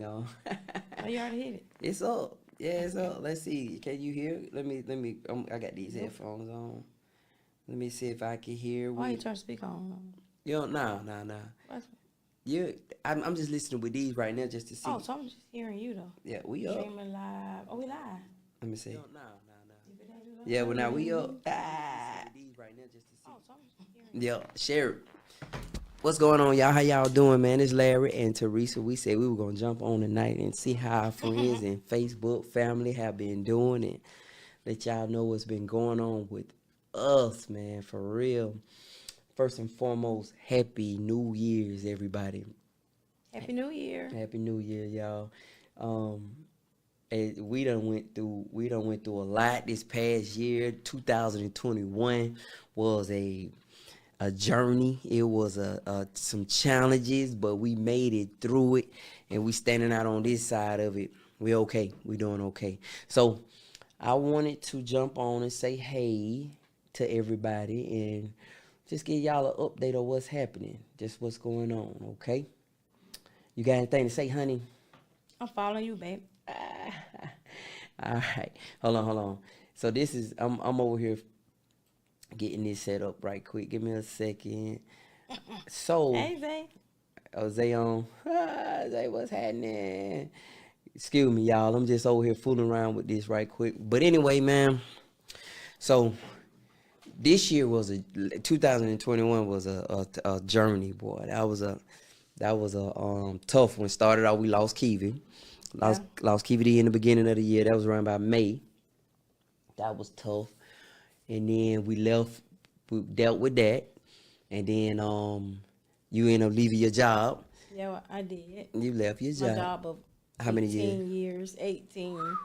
Y'all. Oh, you already hit it. It's up. Yeah, it's up. Let's see. Can you hear? Let me. I got these headphones on. Let me see if I can hear. Why you turn speaker on? You don't. Nah. What's- You. I'm just listening with these right now just to see. Oh, so I'm just hearing you though. Yeah, we up. Streaming live. Oh, we live. Let me see. If it don't do that, Yeah, well now we up. Oh, so I'm just hearing. Yeah, share it. What's going on, y'all? How y'all doing, man? It's Larry and Teresa. We said we were gonna jump on tonight and see how our friends and Facebook family have been doing and let y'all know what's been going on with us, man. For real. First and foremost, Happy New Year's, everybody. Happy New Year. Happy New Year, y'all. And we done went through a lot this past year. 2021 was a journey. It was some challenges, but we made it through it, and we standing out on this side of it. We okay. We doing okay. So I wanted to jump on and say hey to everybody and just give y'all an update of what's happening, just what's going on. Okay. You got anything to say, honey? I'm following you, babe. All right. Hold on. So this is I'm over here getting this set up right quick. Give me a second. So Hey, Zay. oh, Zay on. Zay, what's happening? Excuse me, y'all. I'm just over here fooling around with this right quick. But anyway, man. So this year was 2021 was a journey, boy. That was a tough one. Started out, we lost Kiwi. Lost Kiwi in the beginning of the year. That was around about May. That was tough. And then we dealt with that. And then you ended up leaving your job. Yeah, well, I did. You left your My job. job of How many 18 years? 18 years.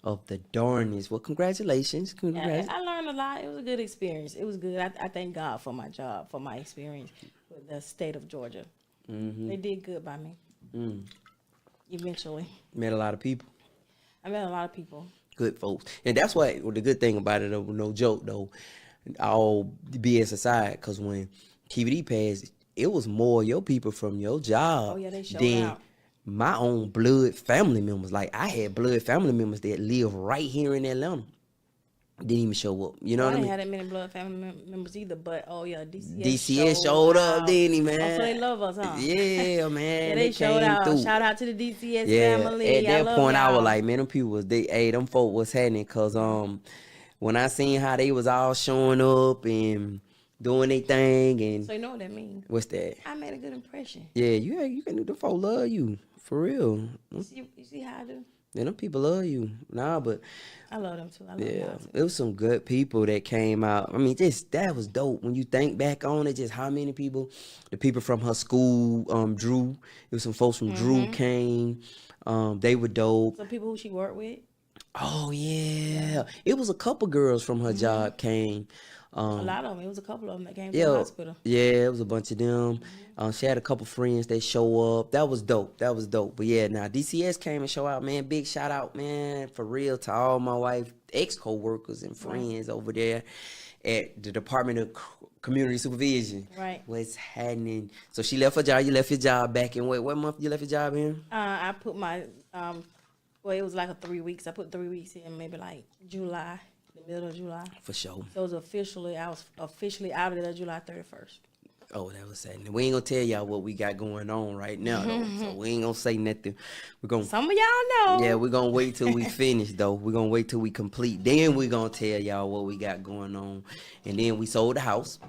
Of the darness. Well, congratulations. Yeah, I learned a lot. It was a good experience. It was good. I thank God for my job, for my experience with the state of Georgia. Mm-hmm. They did good by me. Eventually. Met a lot of people. I met a lot of people. Good folks. And that's what the good thing about it, though, no joke, though, all BS aside, because when TVD passed, it was more your people from your job Oh, yeah, they showed than out. my own blood family members. Like, I had blood family members that live right here in Atlanta. Didn't even show up. You know I what I didn't mean? have that many blood family members either, but oh yeah, DCS, DCS showed up, out. didn't he, man? Oh, so they love us, huh? Yeah, man. Yeah, they showed came out. through. Shout out to the DCS Yeah, family. at that love point, I y'all. was like, man, them people was them folk was happening, cause when I seen how they was all showing up and doing their thing, and So you know what that means? what's that? I made a good impression. Yeah, you can do. The folk love you for real. You see how I do? Yeah, them people love you. Nah, but I love them too. I love yeah, y'all too. it was some good people that came out. I mean, that was dope. When you think back on it, just how many people, the people from her school, Drew. It was some folks from Drew came. They were dope. Some people who she worked with. Oh yeah, it was a couple girls from her job came. A lot of them. It was a couple of them that came to Yeah, the hospital. yeah, it was a bunch of them. She had a couple friends that show up. That was dope. But yeah, now DCS came and show out, man. Big shout out, man, for real, to all my wife ex co-workers and friends over there at the Department of Community Supervision. Right. What's happening? So she left her job. You left your job back in what month you left your job in? I put my well, it was like 3 weeks. I put 3 weeks in, maybe like July, the middle of July. For sure. So I was officially out of there July 31st. Oh, that was sad. We ain't gonna tell y'all what we got going on right now, though. So we ain't gonna say nothing. We're gonna Some of y'all know. Yeah, we're gonna wait till we finish though. We're gonna wait till we complete. Then we're gonna tell y'all what we got going on. And then we sold the house.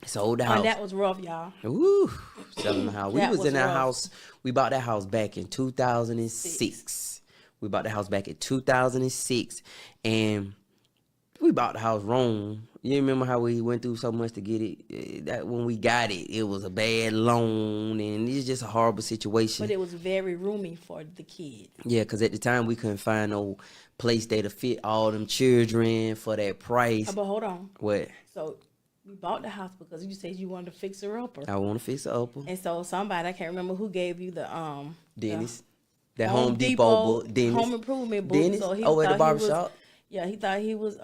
Sold the house. And that was rough, y'all. Woo, selling the house. We That was was in that rough. house. We bought that house back in 2006. We bought the house back in 2006. And we bought the house wrong. You remember how we went through so much to get it? That when we got it, it was a bad loan, and it's just a horrible situation. But it was very roomy for the kids. Yeah, because at the time we couldn't find no place there to fit all them children for that price. But hold on. What? So we bought the house because you said you wanted to fix her up. I want to fix it up. And so somebody, I can't remember who gave you the Dennis. That Home Depot book. Dennis. Home improvement book. Dennis? So he Oh, at the thought he was- barbershop? Yeah, he thought he was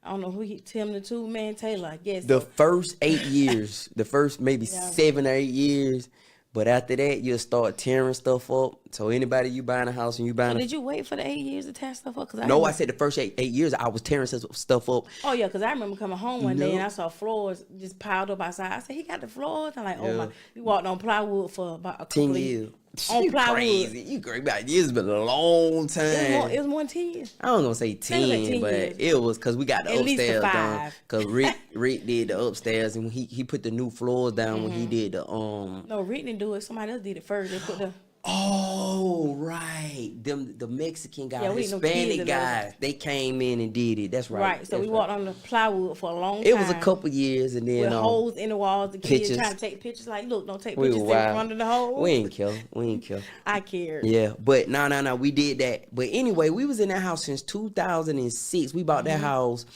I don't know who Tim the Two Man Taylor, I guess. The first 8 years, the first maybe 7 or 8 years, But after that, you'll start tearing stuff up. So anybody you buying a house and you buying So a did you wait for the 8 years to tear stuff up? Cause no, I said the first eight years I was tearing stuff up. Oh yeah, because I remember coming home one day No. and I saw floors just piled up outside. I said, he got the floors. I'm like, oh Yeah. my. We walked on plywood for about a 10 couple years. On You plywood. crazy. You crazy. It's been a long time. It was more than 10 years. I don't gonna say It was 10, like 10 but years. it was because we got the At least the upstairs done. 5. Because Rick did the upstairs and he put the new floors down when he did the No, Rick didn't do it. Somebody else did it first. They put the Oh right, the Mexican guys, Yeah, we know Hispanic kids that guys, they came in and did it. That's right. right. So we That's walked on the plywood for a long time. It was a couple years, and then with holes in the walls. The kids pictures. trying to take pictures. Like, look, don't take we pictures were in wild. front of the hole. We ain't kill. We ain't kill. I cared. Yeah, but no, we did that. But anyway, we was in that house since 2006. We bought that house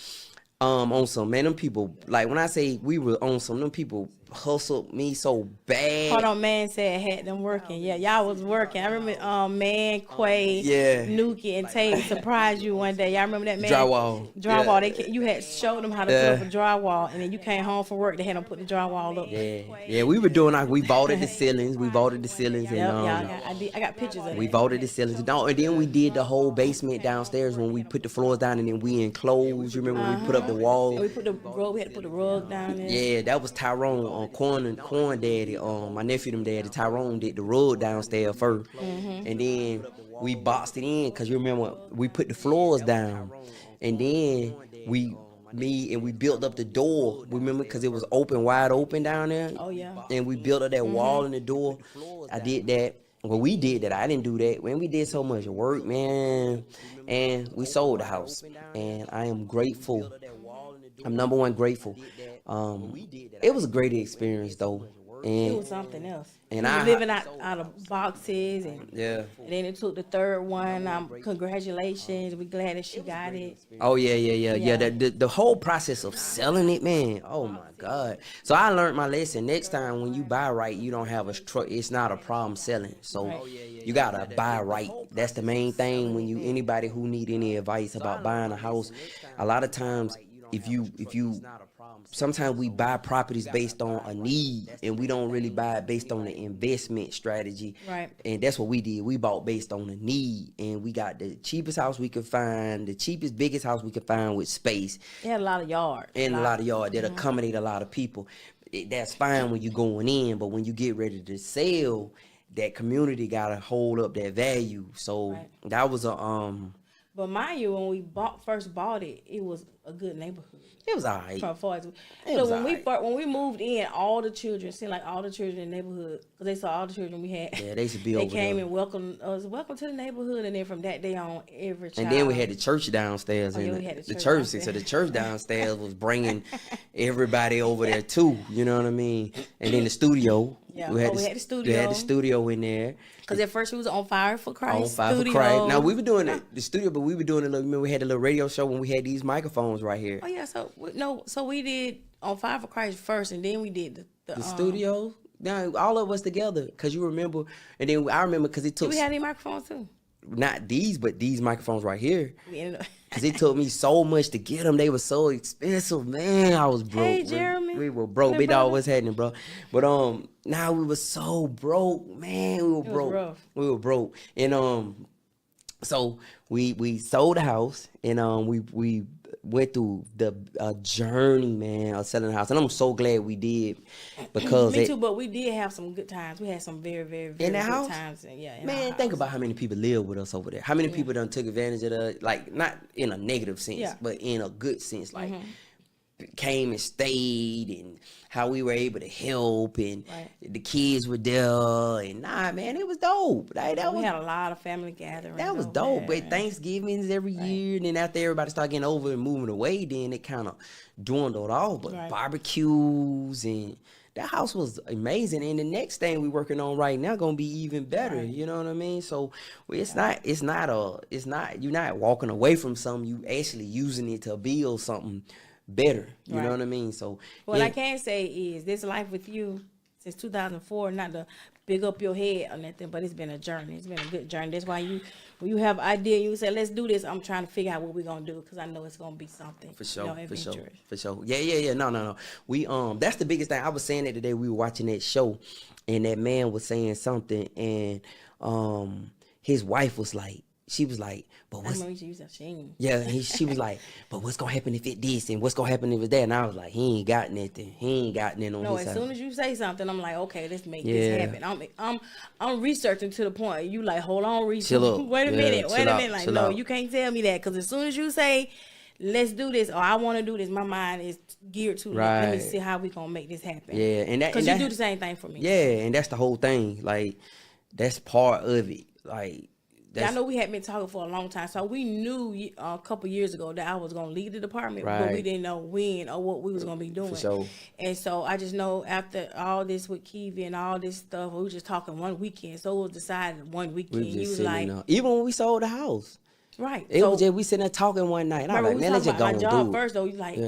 on some, man, them people, like when I say we were on some, them people hustled me so bad. Hold on, man said had them working. Yeah, y'all was working. I remember Man, Quay, Yeah. Nuki, and Tate surprised you one day. Y'all remember that man? Drywall. Drywall. Yeah. You had showed them how to put up a drywall, and then you came home from work. They had them put the drywall up. Yeah, we were doing like we vaulted the ceilings. We vaulted the ceilings, and Yep, y'all. I got pictures of it. we vaulted the ceilings. No, and then we did the whole basement downstairs when we put the floors down, and then we enclosed. You remember when we put up the wall? And we put the rug. We had to put the rug down there. Yeah, that was Tyrone on Corn Daddy. My nephew them daddy Tyrone did the rug downstairs first, and then we boxed it in because you remember we put the floors down, and then we built up the door. Remember because it was wide open down there. Oh yeah. And we built up that wall in the door. I did that. Well, we did that. I didn't do that. Man, we did so much work, man. And we sold the house. And I am grateful. I'm number one grateful. It was a great experience though. It And was something else. And We I- were living out of boxes, and yeah. then it took the third one. Congratulations. We're glad that she got it. Oh yeah. Yeah. The whole process of selling it, man. Oh my God. So I learned my lesson. Next time when you buy right, you don't have it's not a problem selling. So you gotta buy right. That's the main thing. When anybody who need any advice about buying a house, a lot of times if you sometimes we buy properties based on a need and we don't really buy it based on the investment strategy. Right. And that's what we did. We bought based on the need, and we got the cheapest house we could find, the cheapest, biggest house we could find with space They had a lot of yard. and a lot of yard that accommodate a lot of people. That's fine when you're going in, but when you get ready to sell, that community gotta hold up that value. So Right. that was a But mind you, when we first bought it, it was a good neighborhood. it was alright. From far as was so alright. when we moved in, all the children seemed like all the children in the neighborhood, because they saw all the children we had. Yeah, they used to be They over came there. and welcomed us. Welcome to the neighborhood, and then from that day on, every child. And then we had the church downstairs, Oh, yeah, and we had the the church. church So downstairs. the church downstairs was bringing everybody over there too. You know what I mean? And then the studio. Yeah. We had, Oh, we had the We had studio. the studio in there. Because at first we was on Fire for Christ. On Fire for studio. Christ. Now we were doing the studio, but we were doing remember we had a little radio show when we had these microphones right here. Oh yeah, so we did on Fire for Christ first, and then we did The studio. Now all of us together, cause you remember, and then I remember because it took We had any microphones too. not these, but these microphones right here. We ended up. Cause it took me so much to get them. They were so expensive, man. I was broke. Hey, man. Jeremy. We were broke. Hey, Big dog brother. was happening, bro. But now we were so broke, man. We were was broke. rough. We were broke, and so we sold the house, and we went through the journey, man, of selling the house, and I'm so glad we did because Me too, but we did have some good times. We had some very, very, very In the good house? times. And, yeah, in Man, our think house. about how many people live with us over there. How many people done took advantage of the, like, not in a negative sense, Yeah. but in a good sense. Like, came and stayed, and how we were able to help, and Right. the kids were there, and man, it was dope. Like, that We was had a lot of family gatherings. that was over dope. there. But Thanksgivings every year, and then after everybody started getting over and moving away, then it kind of dwindled off. But Right. barbecues, and that house was amazing. And the next thing we working on right now gonna be even better. Right. You know what I mean? So it's not you're not walking away from something. You actually using it to build something better. You know Right. what I mean? So What yeah. I can say is this life with you since 2004, not to big up your head or nothing, but it's been a journey. It's been a good journey. That's why when you have an idea, you say, let's do this. I'm trying to figure out what we're going to do because I know it's going to be something. For sure, adventurous. for sure. Yeah. No. We that's the biggest thing. I was saying that today. We were watching that show, and that man was saying something, and his wife was like, she was like, but what's she was like, but what's gonna happen if it this and what's gonna happen if it's that? And I was like, he ain't got nothing. He ain't got nothing on his side. As soon as you say something, I'm like, okay, let's make this happen. I'm researching to the point you like, hold on, chill up. Wait a minute. Like, no, you can't tell me that because as soon as you say, let's do this or I want to do this, my mind is geared to let me see how we gonna make this happen. Yeah, and that because you do the same thing for me. Yeah, and that's the whole thing. Like that's part of it. Like. I know we had been talking for a long time, so we knew a couple years ago that I was going to leave the department, but we didn't know when or what we was going to be doing. For sure. And so I just know after all this with Kiwi and all this stuff, we were just talking one weekend. So it was decided one weekend. You was like, even when we sold the house, right? It was just we sitting there talking one night. And I was like, man, let's just go and do it. First though, you like.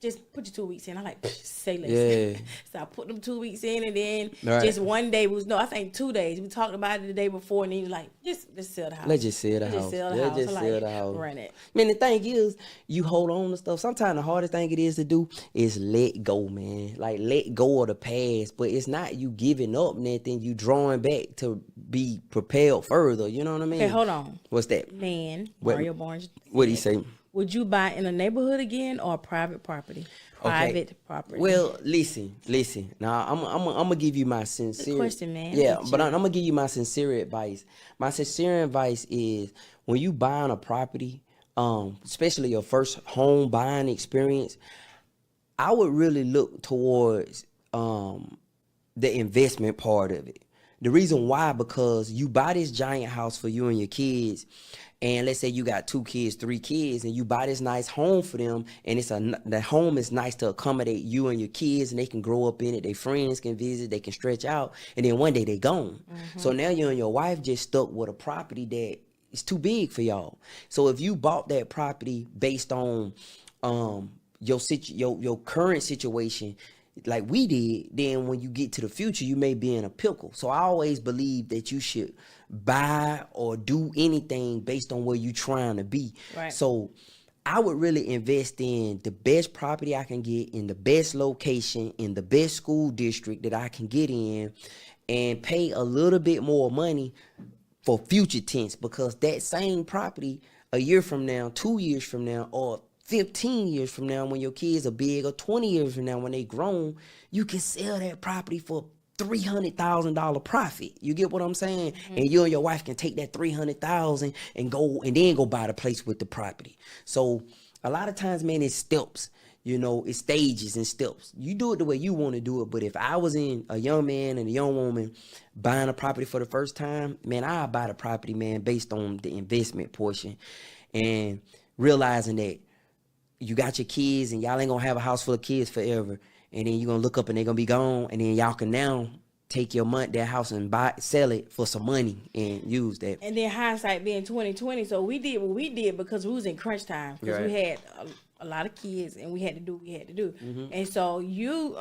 Just put your 2 weeks in. I like say less. Yeah. So I put them 2 weeks in, and then just one day I think 2 days. We talked about it the day before, and he was like, let's sell the house. Let's just sell the house. Let's just sell the house. Run it. Man, the thing is, you hold on to stuff. Sometimes the hardest thing it is to do is let go, man. Like let go of the past. But it's not you giving up nothing. You drawing back to be propelled further. You know what I mean? Okay, hold on. What's that? Man, Mario Barnes. What'd he say? Would you buy in a neighborhood again or a private property? Property. Well, listen. Now, I'm gonna give you my sincere. Good question, man. Yeah, but I'm gonna give you my sincere advice. My sincere advice is when you buying a property, especially your first home buying experience, I would really look towards the investment part of it. The reason why, because you buy this giant house for you and your kids, and let's say you got 2 kids, 3 kids, and you buy this nice home for them, and the home is nice to accommodate you and your kids, and they can grow up in it, their friends can visit, they can stretch out, and then one day they gone. So now you and your wife just stuck with a property that is too big for y'all. So if you bought that property based on your current situation, like we did, then when you get to the future, you may be in a pickle. So I always believe that you should buy or do anything based on where you're trying to be. Right. So I would really invest in the best property I can get in the best location in the best school district that I can get in and pay a little bit more money for future tense, because that same property a year from now, 2 years from now, or 15 years from now when your kids are big, or 20 years from now when they grown, you can sell that property for $300,000 profit. You get what I'm saying? And you and your wife can take that $300,000 and go buy the place with the property. So a lot of times, man, it's steps. You know, it's stages and steps. You do it the way you want to do it. But if I was in a young man and a young woman buying a property for the first time, man, I'd buy the property, man, based on the investment portion and realizing that you got your kids and y'all ain't gonna have a house full of kids forever, and then you're gonna look up and they're gonna be gone, and then y'all can now take your money, that house, and sell it for some money and use that. And then hindsight being 2020, so we did what we did because we was in crunch time, because we had a lot of kids and we had to do what we had to do. And so you,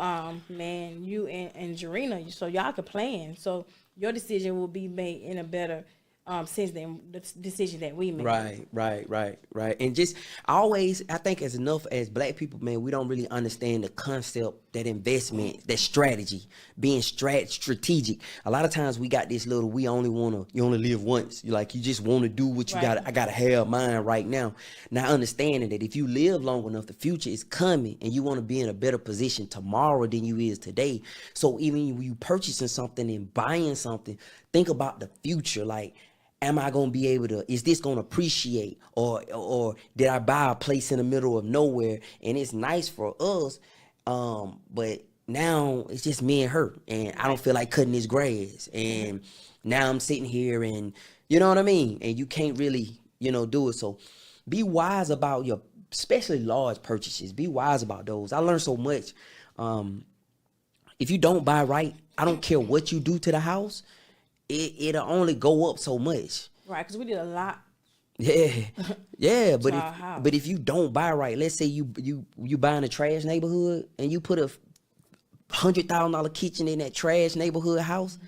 man, you and Jarena, so y'all could plan. So your decision will be made in a better since then the decision that we made. Right. And just I think as enough as black people, man, we don't really understand the concept, that investment, that strategy, being strategic. A lot of times we got this little, you only live once. You just want to do what you got. I got to have mine right now. Now understanding that if you live long enough, the future is coming and you want to be in a better position tomorrow than you is today. So even when you purchasing something and buying something, think about the future. Like, am I going to be able to, is this going to appreciate, or did I buy a place in the middle of nowhere and it's nice for us, but now it's just me and her and I don't feel like cutting this grass, and now I'm sitting here and you know what I mean, and you can't really, do it. So be wise about your, especially large purchases, be wise about those. I learned so much. If you don't buy right, I don't care what you do to the house, it'll only go up so much. Right, because we did a lot. Yeah, but if you don't buy right, let's say you buy in a trash neighborhood and you put a $100,000 kitchen in that trash neighborhood house,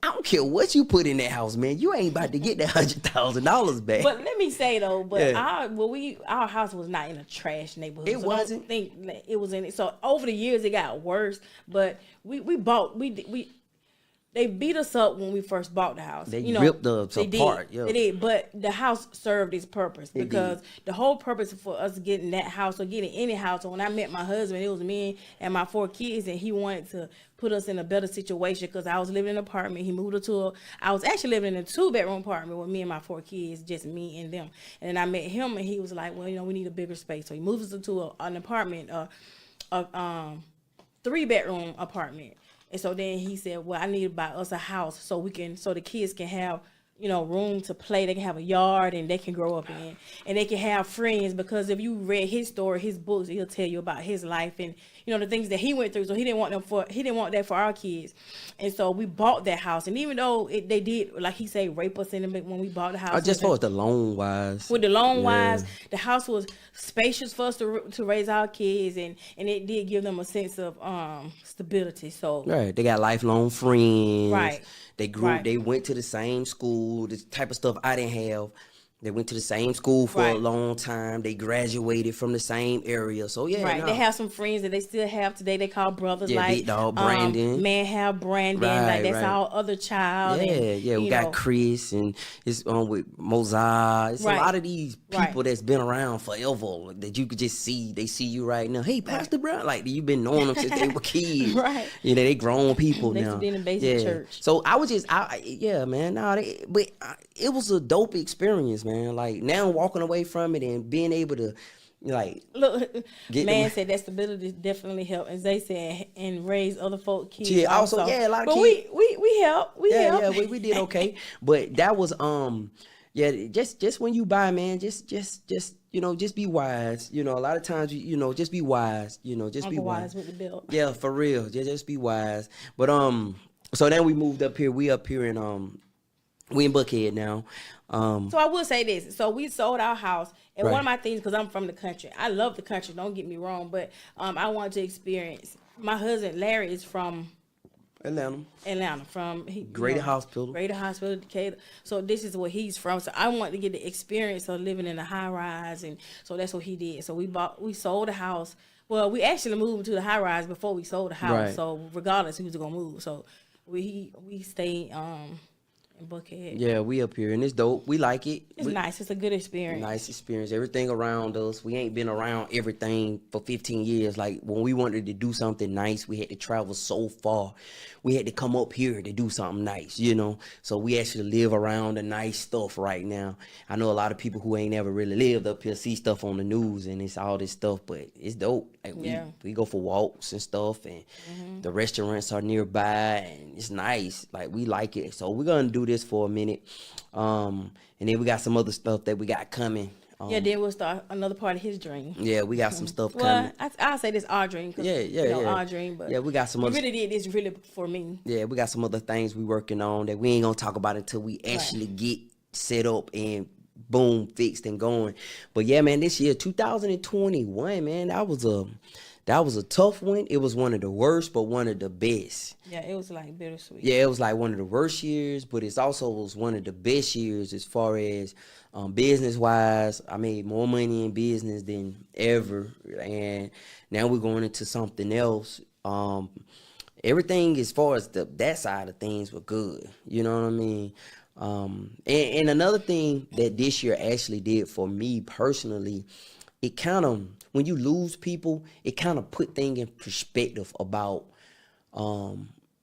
I don't care what you put in that house, man. You ain't about to get that $100,000 back. But let me say though, Yeah. our house was not in a trash neighborhood. It so I don't wasn't? think that it was in it. So over the years it got worse. But they beat us up when we first bought the house. They ripped us they apart, Did. yeah. They did, but the house served its purpose It because did. the whole purpose for us getting that house or getting any house. So when I met my husband, it was me and my 4 kids, and he wanted to put us in a better situation because I was living in an apartment. He moved us to I was actually living in a 2-bedroom apartment with me and my 4 kids, just me and them. And then I met him, and he was like, "Well, we need a bigger space." So he moved us into an apartment, a 3-bedroom apartment. And so then he said, "Well, I need to buy us a house so the kids can have, room to play. They can have a yard and they can grow up in, and they can have friends." Because if you read his story, his books, he'll tell you about his life and the things that he went through. So he didn't want that for our kids, and so we bought that house. And even though they did, like he said, rape us in when we bought the house, Just for the loan wise. with the loan wise, the house was spacious for us to raise our kids, and it did give them a sense of stability. So Right. They got lifelong friends. Right. They grew. Right. They went to the same school. This type of stuff I didn't have. They went to the same school for a Right. long time. They graduated from the same area. So yeah, right, no. they have some friends that they still have today. They call brothers, Yeah, like Big Dog Brandon. Man have Brandon, Right, like that's right. our other child. Yeah, and, yeah. We you got know, Chris and it's with Mozart. It's Right. a lot of these people Right. that's been around forever that you could just see. They see you right now. Hey, Pastor Brown, like you've been knowing them since they were kids. Right. They grown people They now. used to be in the basic church. So I was just, yeah, man. It was a dope experience, man. Like now walking away from it and being able to, like, Look, Get man them- said that stability definitely helped, as they said, and raise other folk kids. Yeah, also, yeah, a lot of but kids- we help. We help. yeah, we did okay. But that was yeah, just when you buy, man, just just be wise. A lot of times just be wise. Just be Uncle wise. Wise with the belt. Yeah, for real. Just be wise. But so then we moved up here. We up here in we in Buckhead now. So I will say this. So we sold our house, and one Right. of my things, because I'm from the country, I love the country. Don't get me wrong, but I wanted to experience. My husband Larry is from Atlanta, from Greater Hospital. Greater Hospital, Decatur. So this is where he's from. So I wanted to get the experience of living in a high rise, and so that's what he did. So we sold the house. Well, we actually moved to the high rise before we sold the house. Right. So regardless, he was gonna move. So we stayed in Buckhead. Yeah, we up here and it's dope. We like it. It's nice. It's a good experience. Nice experience. Everything around us. We ain't been around everything for 15 years. Like when we wanted to do something nice, we had to travel so far. We had to come up here to do something nice, So we actually live around the nice stuff right now. I know a lot of people who ain't ever really lived up here see stuff on the news and it's all this stuff, but it's dope. Like we go for walks and stuff, and the restaurants are nearby and it's nice. Like we like it. So we're gonna do this for a minute. And then we got some other stuff that we got coming. Then we'll start another part of his dream. Yeah, we got some stuff coming. Well, I'll say this our dream. Yeah. Our dream. But yeah, we got some other. we really did this really for me. Yeah, we got some other things we working on that we ain't gonna talk about until we actually get set up and boom, fixed and going. But yeah, man, this year 2021, man, that was a tough one. It was one of the worst, but one of the best. Yeah, it was like bittersweet. Yeah, it was like one of the worst years, but it's also was one of the best years as far as business wise. I made more money in business than ever, and now we're going into something else. Everything as far as that side of things were good. You know what I mean? And another thing that this year actually did for me personally, it kind of, when you lose people, it kind of put things in perspective about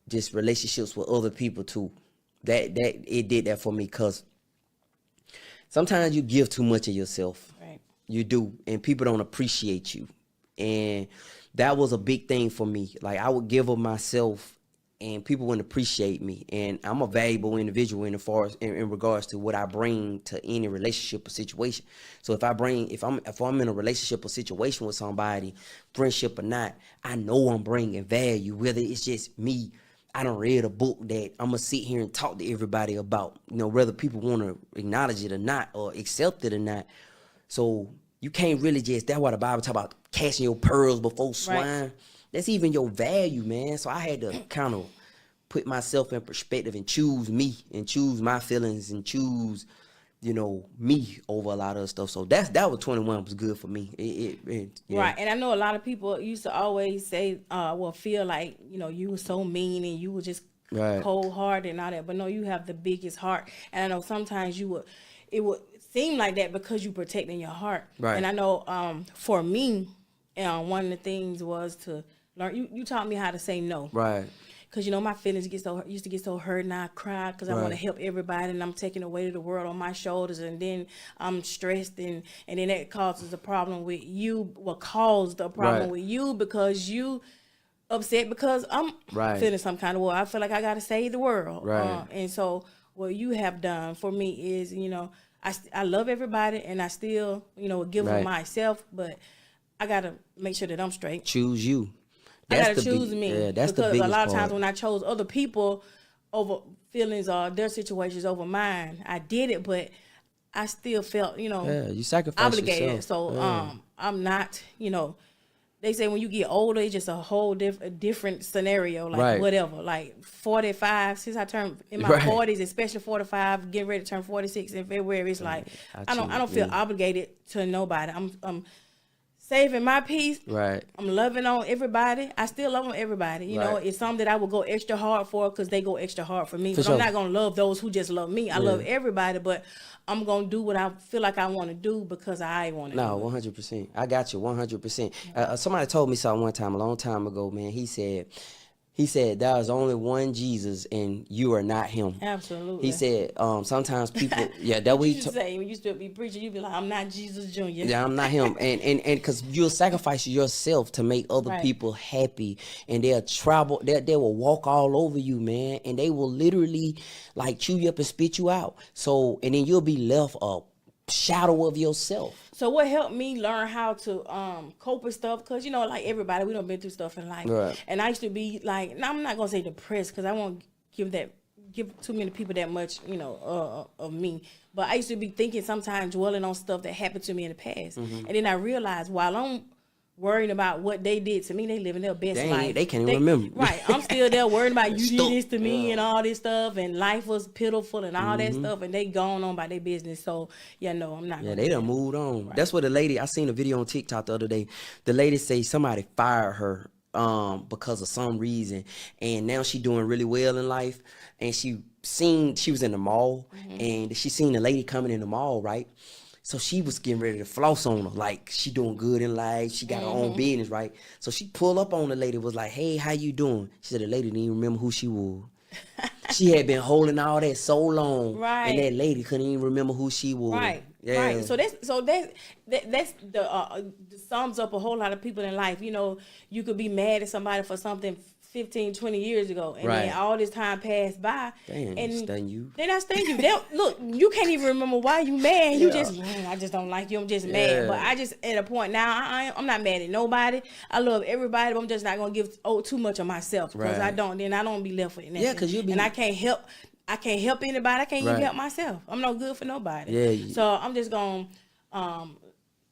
just relationships with other people too. That it did that for me, because sometimes you give too much of yourself. Right. You do, and people don't appreciate you. And that was a big thing for me. Like I would give of myself and people wouldn't appreciate me. And I'm a valuable individual in regards to what I bring to any relationship or situation. So if I'm in a relationship or situation with somebody, friendship or not, I know I'm bringing value, whether it's just me. I done read a book that I'm gonna sit here and talk to everybody about, whether people want to acknowledge it or not, or accept it or not. So you can't really that's why the Bible talk about casting your pearls before swine. Right. That's even your value, man. So I had to kind of put myself in perspective and choose me and choose my feelings and choose, you know, me over a lot of stuff. So that was 21 was good for me. Yeah. Right, and I know a lot of people used to always say, well, feel like, you know, you were so mean and you were just Right. cold hearted and all that. But no, you have the biggest heart. And I know sometimes it would seem like that because you protecting your heart. Right. And I know for me, one of the things was to learn. You taught me how to say no. Right. Cause you know my feelings used to get so hurt and I cry because I want to help everybody and I'm taking the weight of the world on my shoulders and then I'm stressed and then that causes a problem with you. Caused a problem with you because you upset because I'm feeling some kind of way. I feel like I gotta save the world. Right. And so what you have done for me is, you know, I love everybody and I still, you know, give of myself, but I gotta make sure that I'm straight. Choose you. I gotta choose me. Yeah, that's the because biggest a lot of times part. when I chose other people over feelings or their situations over mine, I did it, but I still felt, you know, Yeah, you sacrifice obligated. yourself. So I'm not, you know, they say when you get older, it's just a whole different scenario, like whatever. Like 45, since I turned in my 40s, especially 45, getting ready to turn 46 in February, it's like I don't feel obligated to nobody. I'm saving my peace. Right. I'm loving on everybody. I still love on everybody. You know, it's something that I will go extra hard for because they go extra hard for me. But I'm not going to love those who just love me. I love everybody, but I'm going to do what I feel like I want to do because I want to do. No, 100%. I got you 100%. Somebody told me something one time, a long time ago, man. He said, there is only one Jesus and you are not him. Absolutely. He said, sometimes people, that what you he say when you still be preaching, you be like, I'm not Jesus Jr. Yeah, I'm not him. And because you'll sacrifice yourself to make other people happy. And they'll travel, they will walk all over you, man. And they will literally like chew you up and spit you out. So, and then you'll be left a shadow of yourself. So what helped me learn how to cope with stuff, because you know, like everybody, we done been through stuff in life. Right. And I used to be like, now I'm not gonna say depressed because I won't give too many people that much, you know, of me. But I used to be thinking sometimes, dwelling on stuff that happened to me in the past. And then I realized while I'm worrying about what they did to me, they living their best life. They can't even remember. Right. I'm still there worrying about you did this to me and all this stuff, and life was pitiful and all that stuff, and they gone on by their business. So no, I'm not. Yeah, they done moved on. Right. That's what the lady, I seen a video on TikTok the other day. The lady say somebody fired her because of some reason, and now she doing really well in life. And she was in the mall, and she seen the lady coming in the mall, right? So she was getting ready to floss on her, like she doing good in life. She got her own business, right? So she pulled up on the lady, was like, "Hey, how you doing?" She said the lady didn't even remember who she was. She had been holding all that so long, right? And that lady couldn't even remember who she was, right? Yeah. Right. So that's the sums up a whole lot of people in life. You know, you could be mad at somebody for something 15, 20 years ago, and then all this time passed by. Damn, and stun you. They not stun you. Look, you can't even remember why you mad. You just, man, I just don't like you. I'm just mad. But I just at a point now, I'm not mad at nobody. I love everybody, but I'm just not gonna give too much of myself because I don't be left with nothing. Yeah, because and I can't help anybody. I can't even help myself. I'm no good for nobody. Yeah. So I'm just gonna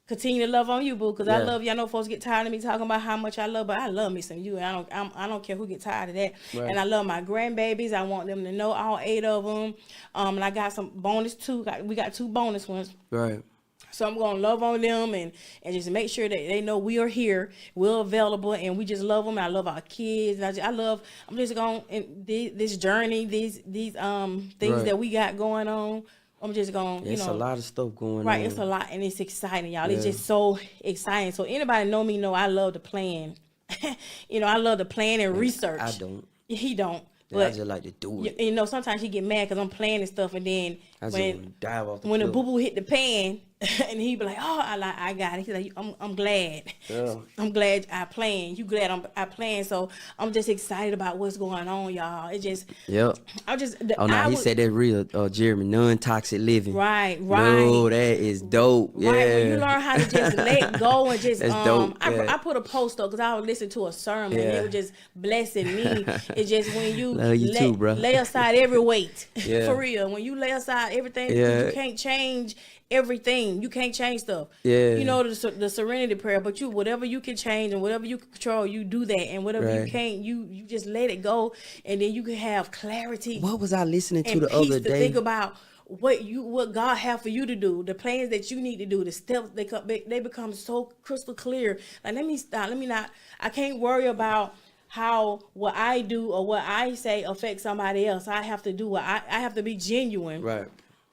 continue to love on you, boo, because I love you. I know folks get tired of me talking about how much I love, but I love me some you, and I don't care who get tired of that. Right. And I love my grandbabies. I want them to know, all 8 of them. And I got some bonus too. We got 2 bonus ones. Right. So I'm gonna love on them and just make sure that they know we are here, we're available, and we just love them. I love our kids. And I'm just going in this journey, these things that we got going on. I'm just going, It's a lot of stuff going on. Right, it's a lot, and it's exciting, y'all. It's just so exciting. So anybody know me know I love to plan. I love to plan and research. I don't. He don't. But I just like to do it. Sometimes he get mad because I'm planning stuff, and then when the boo boo hit the pan, and he be like, "Oh, I got it." He's like, "I'm glad. Yeah. I'm glad I planned. You glad I planned?" So I'm just excited about what's going on, y'all. It just, he said that real, Jeremy, non-toxic living. Right. No, that is dope. Right, yeah. when you learn how to just let go and just, that's dope. I put a post up because I was listening to a sermon and it was just blessing me. It's just when you lay aside every weight, for real. When you lay aside everything, you can't change everything. You can't change stuff. Yeah. You know the serenity prayer, but whatever you can change and whatever you can control, you do that, and whatever you can't, you just let it go, and then you can have clarity. What was I listening to and the peace other to day? think about what God have for you to do, the plans that you need to do, the steps they become so crystal clear. Like, let me stop. Let me not. I can't worry about how what I do or what I say affects somebody else. I have to do what I have to be genuine. Right.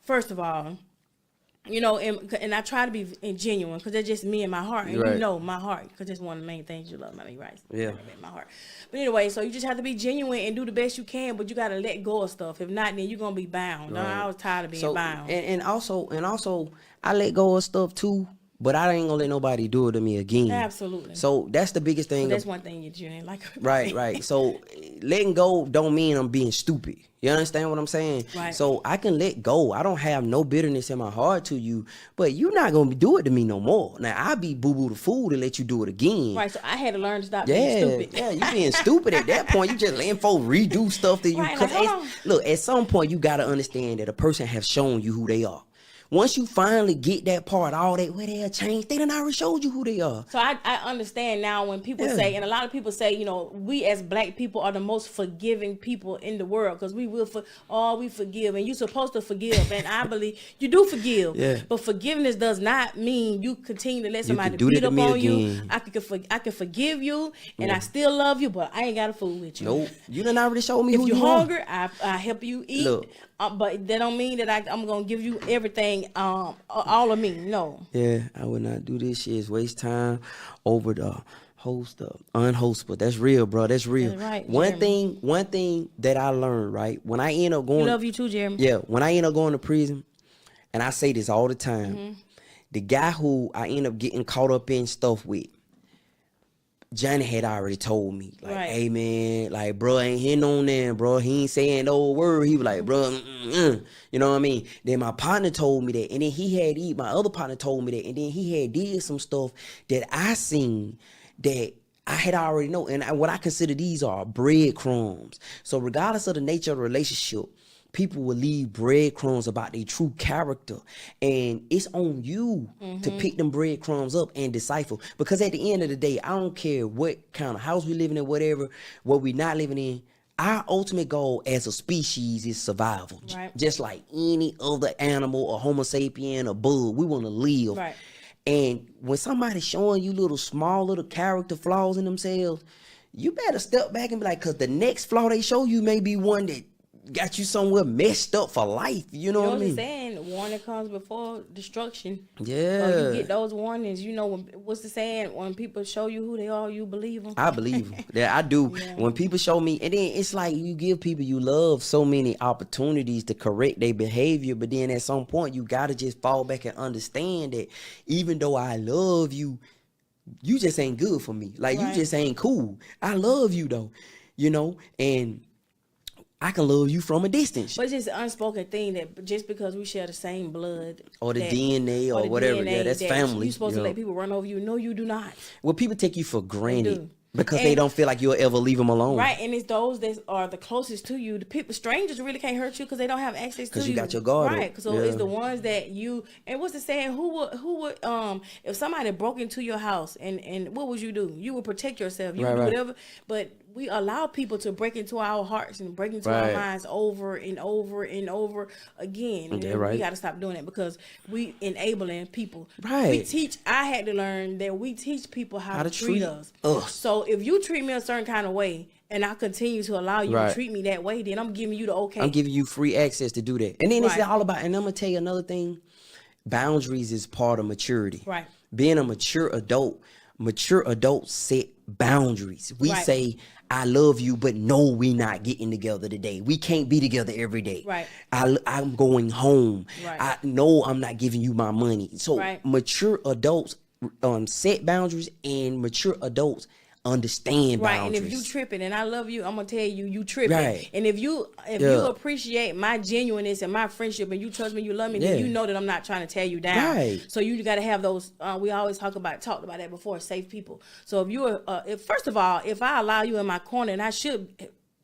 First of all, you know, and I try to be genuine because that's just me and my heart, and you know my heart, because that's one of the main things you love about me, right? Yeah. My heart. But anyway, so you just have to be genuine and do the best you can, but you got to let go of stuff. If not, then you're gonna be bound. Right. I was tired of being bound. And also, I let go of stuff too, but I ain't gonna let nobody do it to me again. Absolutely. So that's the biggest thing. That's one thing that you ain't like. Right. So letting go don't mean I'm being stupid. You understand what I'm saying? Right. So I can let go. I don't have no bitterness in my heart to you, but you're not gonna do it to me no more. Now I'll be boo-boo the fool to let you do it again. Right. So I had to learn to stop being stupid. Yeah, you being stupid at that point. You just letting folk redo stuff that you. Right, like, hold on. Look, at some point you gotta understand that a person has shown you who they are. Once you finally get that part, all that where they'll change, they done already showed you who they are. So I understand now when people say, and a lot of people say, you know, we as black people are the most forgiving people in the world because we we forgive, and you're supposed to forgive, and I believe you do forgive. Yeah. But forgiveness does not mean you continue to let somebody do that beat to up me on you. again. I can forgive you, and I still love you, but I ain't got to fool with you. Nope, you done already showed me If who you're you are. hungry, I help you eat. Look. But that don't mean that I'm gonna give you everything, all of me. No. Yeah, I would not do this shit. It's waste time over the host up, unhost. But that's real, bro. That's real. That's right, One Jeremy. thing that I learned, right, when I end up going, We love you too, Jeremy. yeah, when I end up going to prison, and I say this all the time, the guy who I end up getting caught up in stuff with, Johnny had already told me, like, Right. hey man, like, bro, ain't hitting on them, bro. He ain't saying no word. He was like, bro, you know what I mean? Then my partner told me that, and then my other partner told me that, and then he had did some stuff that I seen that I had already know, and what I consider these are breadcrumbs. So regardless of the nature of the relationship, people will leave breadcrumbs about their true character, and it's on you to pick them breadcrumbs up and decipher. Because at the end of the day, I don't care what kind of house we living in, whatever, what we not living in. Our ultimate goal as a species is survival. Right. Just like any other animal or Homo sapien or bug, we want to live. Right. And when somebody's showing you small little character flaws in themselves, you better step back and be like, because the next flaw they show you may be one that got you somewhere messed up for life. You know what I what mean? saying? Warning comes before destruction. Yeah. So you get those warnings. You know, what's the saying? When people show you who they are, you believe them. I believe them. Yeah, I do. Yeah. When people show me, and then it's like you give people you love so many opportunities to correct their behavior, but then at some point you gotta just fall back and understand that even though I love you, you just ain't good for me. Like, Right. you just ain't cool. I love you though, you know, and I can love you from a distance. But it's just an unspoken thing that just because we share the same blood Or the that- DNA or the whatever. DNA Yeah, that's that family. You're supposed you to know. let people run over you. No, you do not. Well, people take you for granted do. because they And- don't feel like you'll ever leave them alone. Right, and it's those that are the closest to you. The people, strangers really can't hurt you because they don't have access to 'Cause you. you got your guard up. Right, so Yeah. it's the ones that you. And what's the saying? Who would if somebody broke into your house and what would you do? You would protect yourself. You Right, would do right. whatever. But we allow people to break into our hearts and break into our Right. minds over and over and over again. And Yeah, we right. got to stop doing it because we enabling people. Right. We teach. I had to learn that we teach people how to treat us. us. So if you treat me a certain kind of way and I continue to allow you Right. to treat me that way, then I'm giving you the okay. I'm giving you free access to do that. And then it's Right. all about, and I'm going to tell you another thing. Boundaries is part of maturity. Right. Being a mature adults set boundaries. We Right. say, I love you, but no, we not getting together today. We can't be together every day. Right. I'm going home. Right. I know I'm not giving you my money. So Right. mature adults set boundaries, and mature adults understand Right, boundaries. and if you tripping and I love you, I'm gonna tell you you tripping. Right. And if you Yeah. appreciate my genuineness and my friendship and you trust me, you love me, Yeah. then you know that I'm not trying to tear you down. Right. So you got to have those. We always talked about that before. Safe people. So if you are, if first of all, if I allow you in my corner, and I should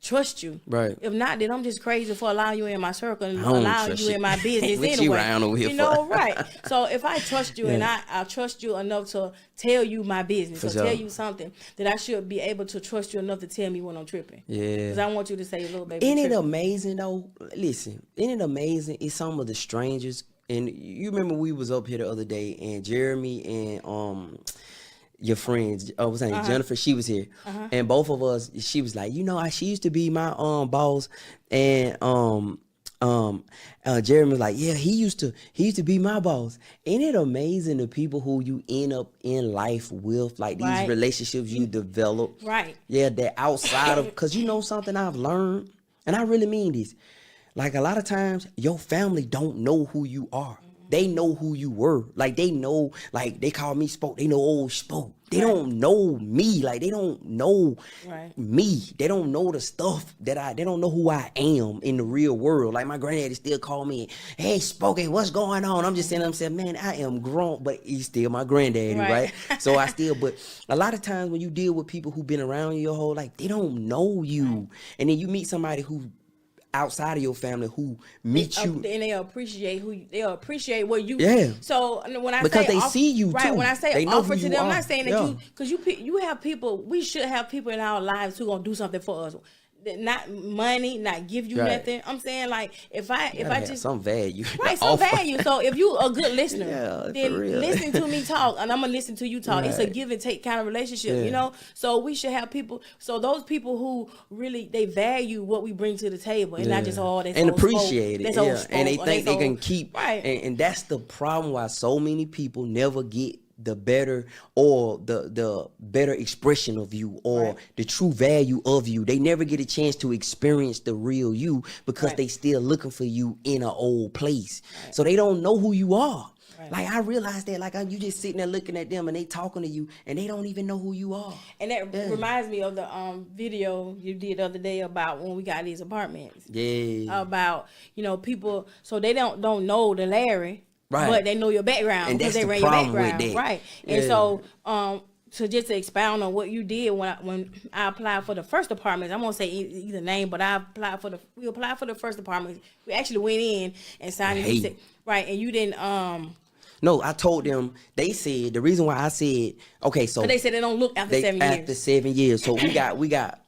trust you. Right. If not, then I'm just crazy for allowing you in my circle and I don't allowing trust you you. in my business What anyway. you around over here You know, for? right. So if I trust you and I trust you enough to tell you my business For or sure. tell you something, that I should be able to trust you enough to tell me when I'm tripping. Yeah. Because I want you to say, little baby, Isn't it tripping. amazing though? Listen, isn't it amazing? It's some of the strangers. And you remember we was up here the other day, and Jeremy and your friends, I was saying Jennifer, she was here, and both of us, she was like, she used to be my boss, and Jeremy was like, yeah, he used to be my boss. Ain't it amazing the people who you end up in life with, like these Right. relationships you develop, Right. yeah, that outside of, because something I've learned, and I really mean this, like a lot of times your family don't know who you are. They know who you were. Like they know, like they call me Spoke. They know old Spoke. They don't know me. Like they don't know me. They don't know the stuff they don't know who I am in the real world. Like my granddaddy still call me, hey Spoke, hey, what's going on? I'm just saying, man, I am grown, but he's still my granddaddy, right? So but a lot of times when you deal with people who've been around you your whole life, they don't know you. And then you meet somebody who outside of your family who meet you, and they appreciate they'll appreciate what you. Yeah. So when I because say they see you right, too. when I say they know offer who to you them, I'm are. not saying that because you have people. We should have people in our lives who gonna do something for us. Not money, not give you Right. nothing. I'm saying like if I Have just some value, right, some offer. value. So if you a good listener, Yeah, for then real. listen to me talk, and I'm gonna listen to you talk. It's a Right. give and take kind of relationship, Yeah. you know. So we should have people. So those people who really they value what we bring to the table, and not just all that and appreciate it, and they think they can keep right. and that's the problem why so many people never get the better or the better expression of you or Right. the true value of you. They never get a chance to experience the real you because Right. they still looking for you in an old place. So they don't know who you are. Right. Like I realized that, like you just sitting there looking at them and they talking to you and they don't even know who you are. And that reminds me of the video you did the other day about when we got these apartments. Yeah. About people, so they don't know the Larry, Right. but they know your background And because that's they the ran your problem with background, that. right? And Yeah. so so just to expound on what you did when I applied for the first apartment, I won't say either name, but we applied for the first apartment. We actually went in and signed it. Hey. You said, right, and you didn't No, I told them. They said the reason why I said okay. So they said they don't look after 7 years. After 7 years, so we got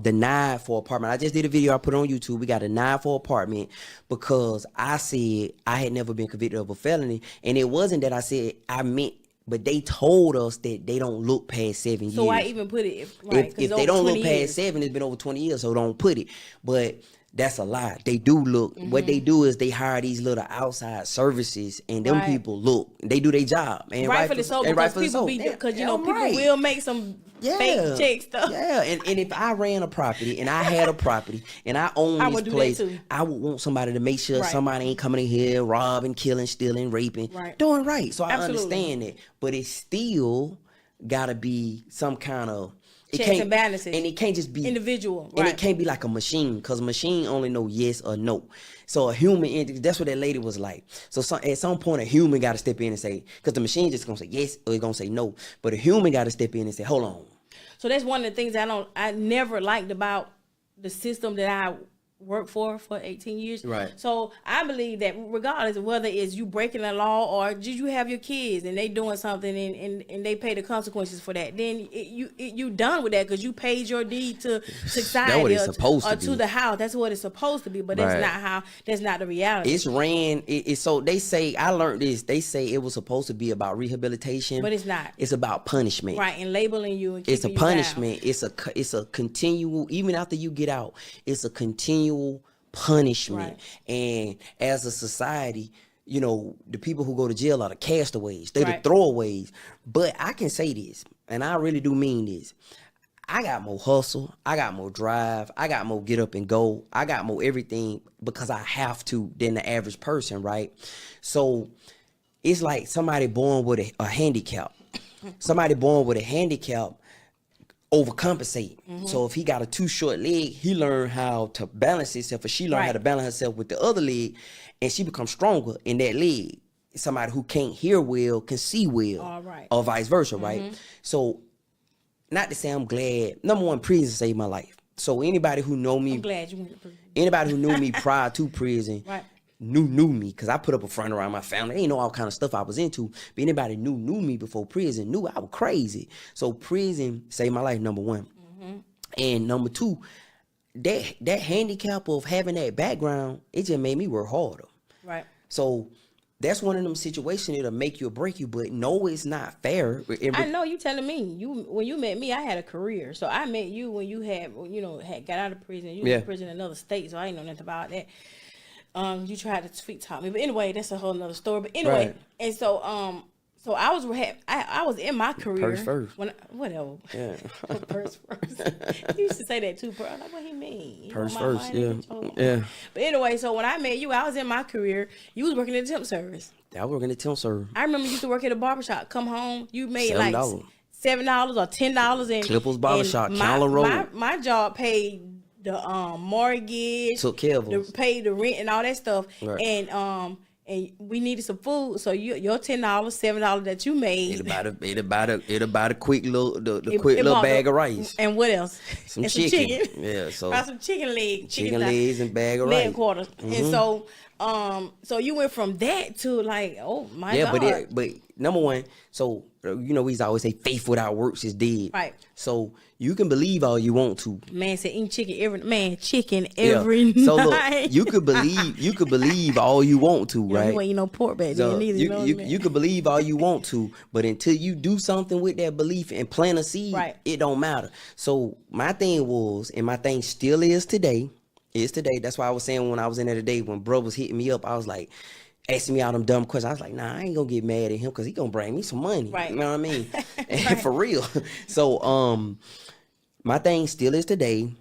denied for apartment. I just did a video I put on YouTube. We got denied for apartment because I said I had never been convicted of a felony, and it wasn't that I said I meant. But they told us that they don't look past 7 years. So I even put it if they don't look past 7, it's been over 20 years, so don't put it. But that's a lie. They do look. What they do is they hire these little outside services, and them Right. people look. They do their job. And Rightfully so, because people people will make some fake check stuff. Yeah, and if I ran a property and I had a property and I owned I this would do that place, too. I would want somebody to make sure Right. somebody ain't coming in here robbing, killing, stealing, raping, Right. doing right. So I Absolutely. understand that, but it still gotta be some kind of Checks and balances. and it can't just be Individual, and right. it can't be like a machine because a machine only know yes or no. So a human, that's what that lady was like. So at some point, a human got to step in and say, because the machine just gonna say yes or it's gonna say no, but a human got to step in and say, hold on. So that's one of the things I never liked about the system that I worked for 18 years. Right. So I believe that regardless of whether it's you breaking the law or did you have your kids and they doing something and they pay the consequences for that, then you done with that because you paid your deed to society That's what it's supposed or to to be. the house. That's what it's supposed to be, but Right. that's not the reality. It's ran. It's so they say. I learned this. They say it was supposed to be about rehabilitation, But it's not. It's about punishment. Right, and labeling you and It's a keeping you down. punishment. It's a continual. Even after you get out, it's a continual punishment. Right. And as a society, the people who go to jail are the castaways. They're Right. the throwaways. But I can say this, and I really do mean this. I got more hustle. I got more drive. I got more get up and go. I got more everything because I have to than the average person, right? So it's like somebody born with a handicap. Somebody born with a handicap overcompensate. So if he got a too short leg, he learned how to balance himself, or she learned how Right. to balance herself with the other leg, and she becomes stronger in that leg. Somebody who can't hear well can see well, All right. or vice versa, right? So, not to say I'm glad. Number one, prison saved my life. So anybody who know me, I'm glad you went to prison. anybody who knew me prior to prison, Right. knew me, because I put up a front around my family. They ain't know all kind of stuff I was into. But anybody knew me before prison knew I was crazy. So prison saved my life, number one. And number two, that handicap of having that background, it just made me work harder. Right. So that's one of them situations that'll make you or break you. But no, it's not fair. I know you telling me when you met me, I had a career. So I met you when you had got out of prison. You was in prison in another state, so I ain't know nothing about that. You tried to sweet talk me, but anyway, that's a whole nother story. But anyway, and so so I was in my career. Purse first. Whatever. Yeah. Purse first. You used to say that too, bro. I'm like, what he mean? You Purse know, first, mind yeah. ain't control. Yeah. But anyway, so when I met you, I was in my career. You was working at the temp service. I was working at temp service. I remember you used to work at a barbershop. Come home, you made $7. like $7 or $10 and Clippers Barbershop, and Candler Road. My job paid the mortgage, Took care of us. paid the rent and all that stuff, Right. and we needed some food. So your $10, $7 that you made, It about a quick little it quick little bought bag of rice. and what else? Some And chicken. Yeah, so Bought some chicken chicken thigh- legs and bag of leg rice. quarters, and so you went from that to like, oh my Yeah, God. but number one, so we always say faith without works is dead. Right. So you can believe all you want to. Man said eating chicken every Yeah. night. So look, you could believe all you want to, right? You ain't no pork back So then either. You know what I mean? you can believe all you want to, but until you do something with that belief and plant a seed, Right. it don't matter. So my thing was, and my thing still is today. That's why I was saying when I was in there today, when bro was hitting me up, I was like, asking me all them dumb questions. I was like, nah, I ain't gonna get mad at him because he gonna bring me some money. Right. You know what I mean? And for real. So my thing still is today,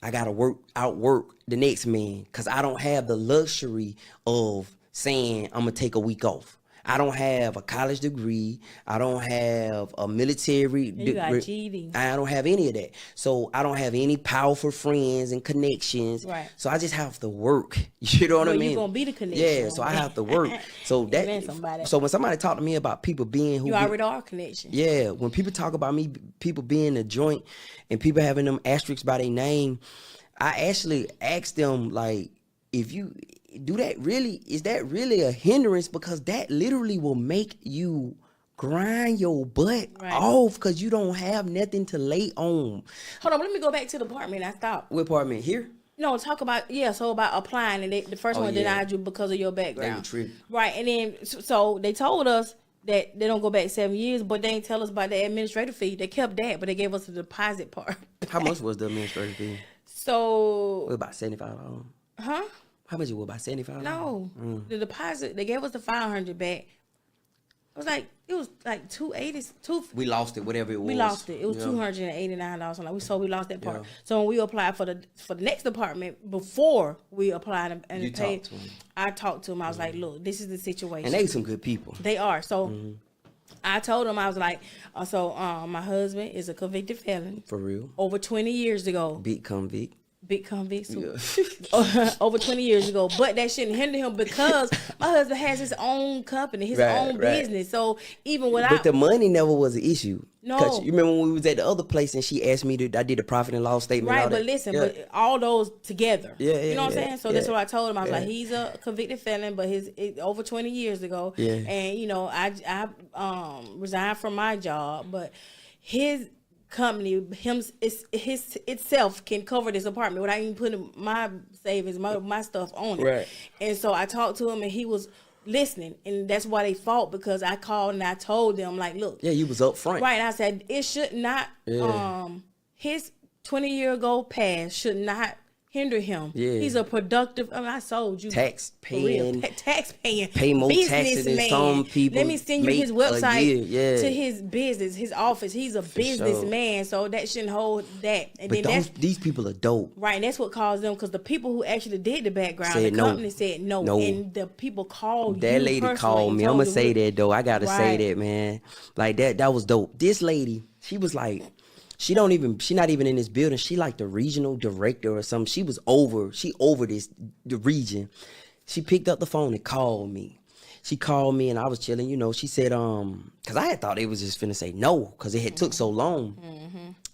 I gotta outwork the next man, because I don't have the luxury of saying I'm gonna take a week off. I don't have a college degree. I don't have a military You got GED. I don't have any of that. So I don't have any powerful friends and connections. Right. So I just have to work. You know what I Well, mean? you gonna be the connection. Yeah, so I have to work. So Amen, somebody. so when somebody talk to me about people being who You already are a connection. yeah, when people talk about me, people being a joint and people having them asterisks by their name, I actually ask them, like, if you do that, really, is that really a hindrance? Because that literally will make you grind your butt off because you don't have nothing to lay on. Hold on, let me go back to the apartment. I stopped. What apartment here? No, talk about so about applying, and the first one yeah. denied you because of your background. They were tripping. Right, and then so they told us that they don't go back 7 years, but they didn't tell us about the administrative fee. They kept that, but they gave us the deposit part. How much was the administrative fee? It So, was about $75. huh? How much it was? About $75? No, the deposit they gave us the $500 back. It was like 280. We lost it, whatever it was. We lost it. It was Yeah. $289. We lost that part. Yeah. So when we applied for the next department, before we applied and You paid, talked to 'em. I talked to him. I was like, "Look, this is the situation." And they some good people. They are. So I told him, I was like, my husband is a convicted felon. For real. Over 20 years ago. Big convict. Big convict. Yeah. Over 20 years ago. But that shouldn't hinder him because my husband has his own company, his Right, own right. business. So even without. But the money never was an issue. No. 'Cause you remember when we was at the other place and she asked me I did the profit and loss statement. and Right, all but that? listen, Yeah. but all those together. Yeah, you know what I'm yeah, saying? So that's yeah. what I told him. I was like, Yeah. he's a convicted felon, but it over 20 years ago. Yeah. And I resigned from my job, but his company, itself can cover this apartment without even putting my savings, my stuff on it. Right. And so I talked to him, and he was listening, and that's why they fought, because I called and I told them, like, look, Yeah, you was up front. right. I said it should not. Yeah. His 20-year-ago past should not hinder him. Yeah. He's a productive. I told you. Tax for real, paying. tax paying. Pay more taxes than businessman. some people Let me send you make his a website year, yeah. to his business, his office. He's a businessman, so that shouldn't hold that. And But then these people are dope. right, and that's what caused them, because the people who actually did the background, Said the no. company said no, No. and the people called That you lady personally called and me. I'm told gonna you say what- that though. I gotta say Right. that, man. Like that was dope. This lady, she was like, she not even in this building. She like the regional director or something. She over the region. She picked up the phone and called me. she called me and I was chilling, you know. She said, cause I had thought they was just finna say no, cause it had took so long.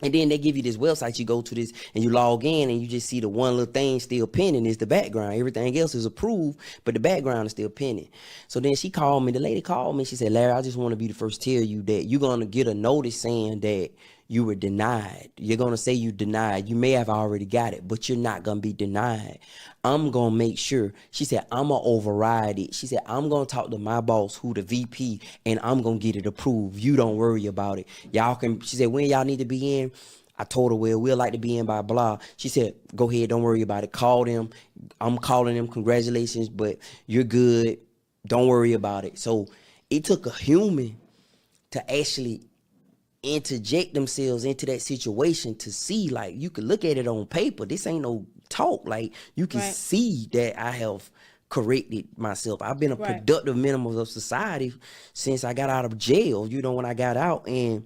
And then they give you this website, you go to this and you log in and you just see the one little thing still pending is the background. Everything else is approved, but the background is still pending. So then she called me, the lady called me, she said, Larry, I just want to be the first to tell you that you're gonna get a notice saying that you were denied. You're gonna say you denied. You may have already got it, but you're not gonna be denied. I'm gonna make sure. She said, I'm gonna override it. She said, I'm gonna talk to my boss, who the VP, and I'm gonna get it approved. You don't worry about it. Y'all can, she said, when y'all need to be in, I told her, well, we'll like to be in by blah. She said, go ahead, don't worry about it. Call them. I'm calling them, congratulations, but you're good. Don't worry about it. So it took a human to actually interject themselves into that situation to see, like, you could look at it on paper. This ain't no talk. Like, you can see that I have corrected myself. I've been a productive member of society since I got out of jail, you know, when I got out, and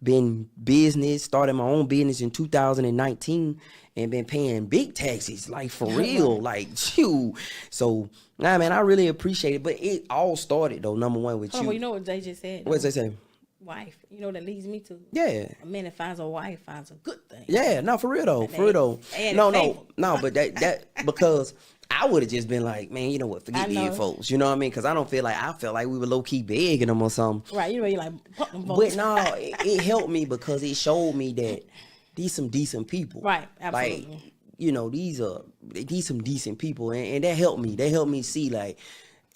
been started my own business in 2019 and been paying big taxes, like, for real, like, phew. So, nah, man, I really appreciate it. But it all started, though, number one, with you. Well, you know what Jay just said? What's they say? Wife. You know that leads me to? Yeah. A man that finds a wife finds a good thing. Yeah, no, for real, though. For real, though. No, but that because I would have just been like, man, you know what? Forget these folks. You know what I mean? Because I felt like we were low key begging them or something. Right. You know, you like, fuck them folks. But no, it helped me because it showed me that these some decent people. Right. Absolutely. Like, you know, these some decent people, and that helped me. That helped me see, like,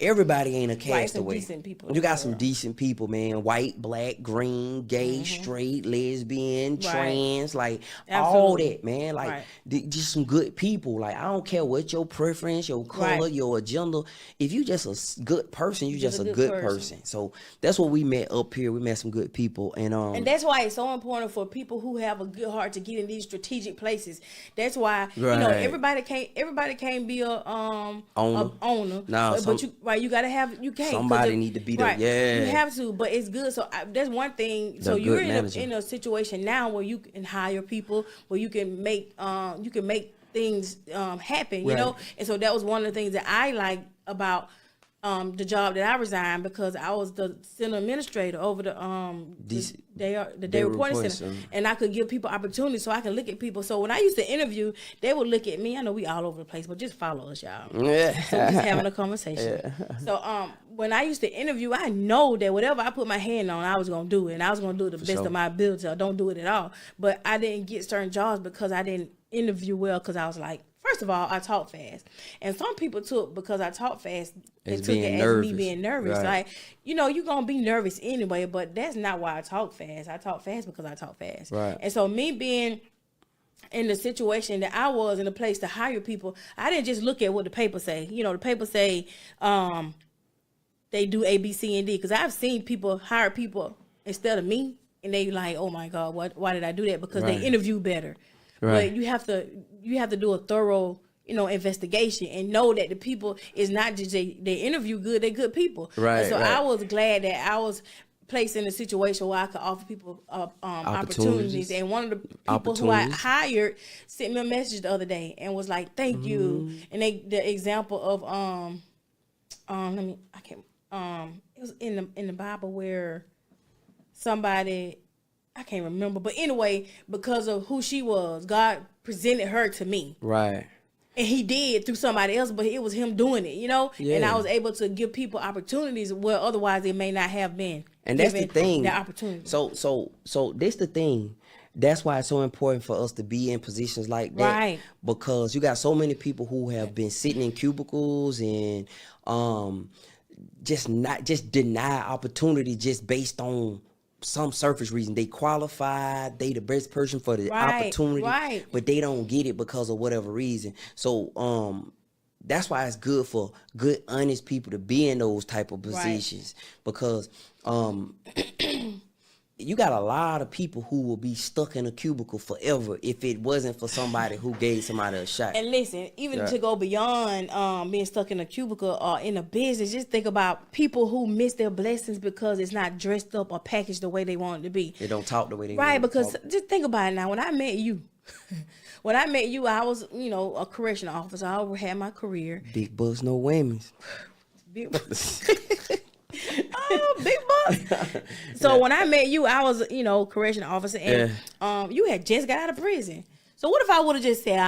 everybody ain't a castaway. Decent people. You got some decent people, man. White, black, green, gay, straight, lesbian, trans, like, all that, man. Like, just some good people. Like, I don't care what your preference, your color, your agenda. If you just a good person, you just a good person. So that's what we met up here. We met some good people, and that's why it's so important for people who have a good heart to get in these strategic places. That's why you know everybody can't be a owner. No, but you gotta have, you can't. Somebody need to be there. Yeah, you have to. But it's good. So that's one thing. So you're in a situation now where you can hire people, where you can make things happen. You know, and so that was one of the things that I like about the job that I resigned, because I was the center administrator over the day reporting center, and I could give people opportunities, so I can look at people. So when I used to interview, they would look at me. I know we all over the place, but just follow us, y'all. Yeah. So just having a conversation. Yeah. So when I used to interview, I know that whatever I put my hand on, I was gonna do it, and I was gonna do it the best of my ability, or don't do it at all. But I didn't get certain jobs because I didn't interview well, because I was like, first of all, I talk fast. And some people took, because I talk fast, and took it as me being nervous. Right. Like, you know, you're going to be nervous anyway, but that's not why I talk fast. I talk fast because I talk fast. Right. And so me being in the situation that I was in, a place to hire people, I didn't just look at what the paper say. You know, the paper say they do A, B, C, and D. Because I've seen people hire people instead of me, and they like, oh my God, why did I do that? Because they interview better. Right. But you have to do a thorough, you know, investigation and know that the people is not just they interview good, they're good people. Right. And so I was glad that I was placed in a situation where I could offer people opportunities. And one of the people who I hired sent me a message the other day and was like, "Thank you." And the example of it was in the Bible where somebody, I can't remember, but anyway, because of who she was, God presented her to me. Right. And he did through somebody else, but it was him doing it, you know? Yeah. And I was able to give people opportunities where otherwise they may not have been. And that's the thing. That opportunity. So that's the thing. That's why it's so important for us to be in positions like that. Right. Because you got so many people who have been sitting in cubicles and just deny opportunity just based on some surface reason. They qualified, they the best person for the opportunity, but they don't get it because of whatever reason. So that's why it's good for good, honest people to be in those type of positions, because you got a lot of people who will be stuck in a cubicle forever if it wasn't for somebody who gave somebody a shot. And listen, even to go beyond being stuck in a cubicle or in a business, just think about people who miss their blessings because it's not dressed up or packaged the way they want it to be. They don't talk the way they want Right, because just think about it now. When I met you, I was, you know, a correctional officer. I had my career. Big bucks, no whammies. So when I met you, I was, correctional officer, and you had just got out of prison. So what if I would have just said,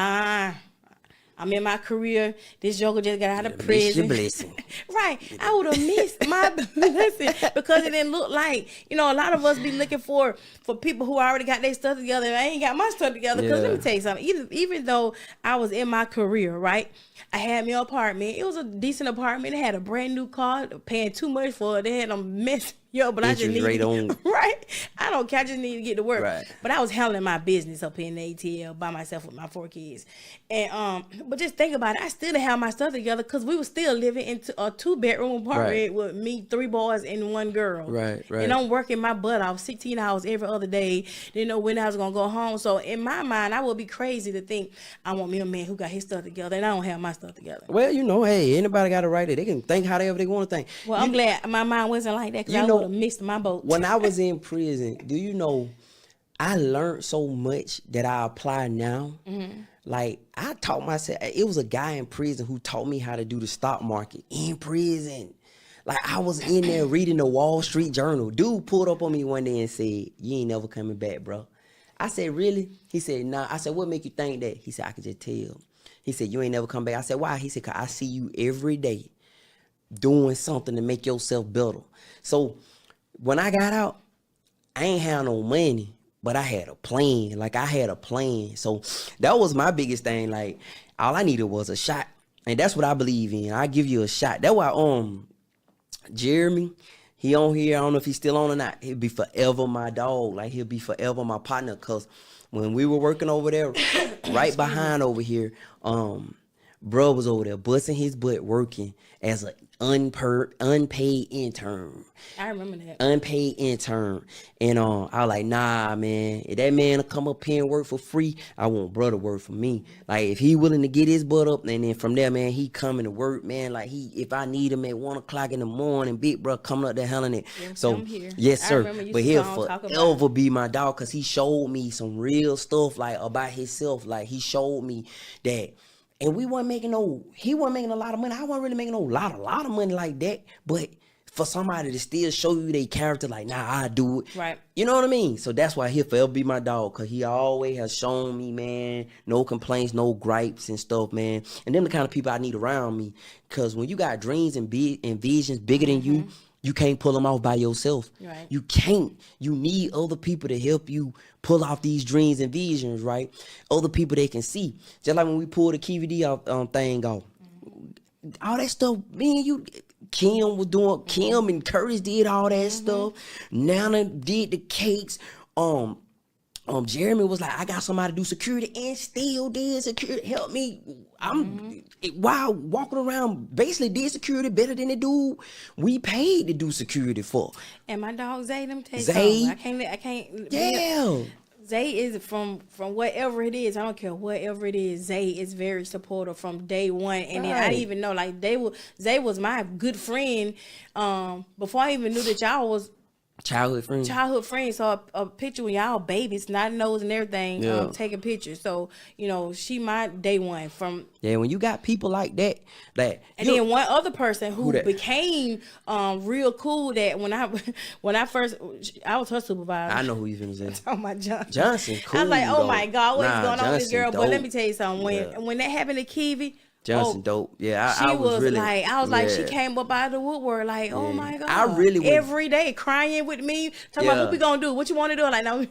I'm in my career. This joker just got out of prison. Blessing. Right. I would have missed my blessing because it didn't look like, a lot of us be looking for people who already got their stuff together. And I ain't got my stuff together. Because let me tell you something. Even though I was in my career, right, I had me an apartment. It was a decent apartment. It had a brand new car, paying too much for it. They had them mess. But I just need right. I don't care. I just need to get to work. Right. But I was handling my business up here in the ATL by myself with my 4 kids. And but just think about it. I still didn't have my stuff together because we were still living in a 2-bedroom apartment with me, 3 boys and 1 girl. Right. And I'm working my butt off 16 hours every other day. Didn't know when I was gonna go home. So in my mind, I would be crazy to think I want me a man who got his stuff together and I don't have my stuff together. Well, hey, anybody got a right. They can think however they want to think. Well, I'm glad my mind wasn't like that because I would have missed my boat. When I was in prison, do you know, I learned so much that I apply now. Mm-hmm. Like, I taught myself, it was a guy in prison who taught me how to do the stock market in prison. Like, I was in there reading the Wall Street Journal. Dude pulled up on me one day and said, you ain't never coming back, bro. I said, really? He said, nah. I said, what make you think that? He said, I could just tell. He said, you ain't never come back. I said, why? He said, 'cause I see you every day doing something to make yourself better. So, when I got out, I ain't had no money, but I had a plan. Like, I had a plan. So that was my biggest thing. Like, all I needed was a shot. And that's what I believe in. I give you a shot. That's why Jeremy, he on here. I don't know if he's still on or not. He'll be forever my dog. Like, he'll be forever my partner. Cause when we were working over there, right behind over here, bro was over there busting his butt working as an unpaid intern. I remember that. Unpaid intern. And I was like, nah, man. If that man will come up here and work for free, I want brother work for me. Like, if he willing to get his butt up, and then from there, man, he coming to work, man. Like, if I need him at 1 o'clock in the morning, big bro coming up there handling it. Yeah, so, yes, sir. But he'll forever be my dog because he showed me some real stuff, like, about himself. Like, he showed me that. And he wasn't making a lot of money. I wasn't really making a lot of money like that. But for somebody to still show you their character, like, nah, I do it. Right. You know what I mean? So that's why he'll forever be my dog. Because he always has shown me, man, no complaints, no gripes and stuff, man. And them the kind of people I need around me. Because when you got dreams and visions bigger than you, you can't pull them off by yourself. Right. You can't. You need other people to help you pull off these dreams and visions, right? Other people that can see. Just like when we pulled the KVD thing off. All that stuff, me and you, Kim was doing, Kim and Curtis did all that stuff. Nana did the cakes. Jeremy was like, I got somebody to do security and still did security. Help me. While walking around, basically did security better than the dude we paid to do security for. And my dog Zay, them tell you Zay, something. I can't. Yeah. Zay is from whatever it is. I don't care whatever it is. Zay is very supportive from day one. And then I didn't even know, like, Zay was my good friend before I even knew that y'all was childhood friends. Saw a picture when y'all babies, snot nose and everything, taking pictures. So, she my day one from. Yeah, when you got people like that. And then one other person who became real cool, that when I first, I was her supervisor. I know who you finna say. Oh my Johnson, cool. I was like, oh my God, what's going on with this girl? Dope. But let me tell you something. When that happened to Kiwi, Johnson, dope. Yeah, I was really, like, she yeah. came up out of the woodwork, like, oh my God. I really every day crying with me, talking about what we gonna do, what you want to do. Like, no.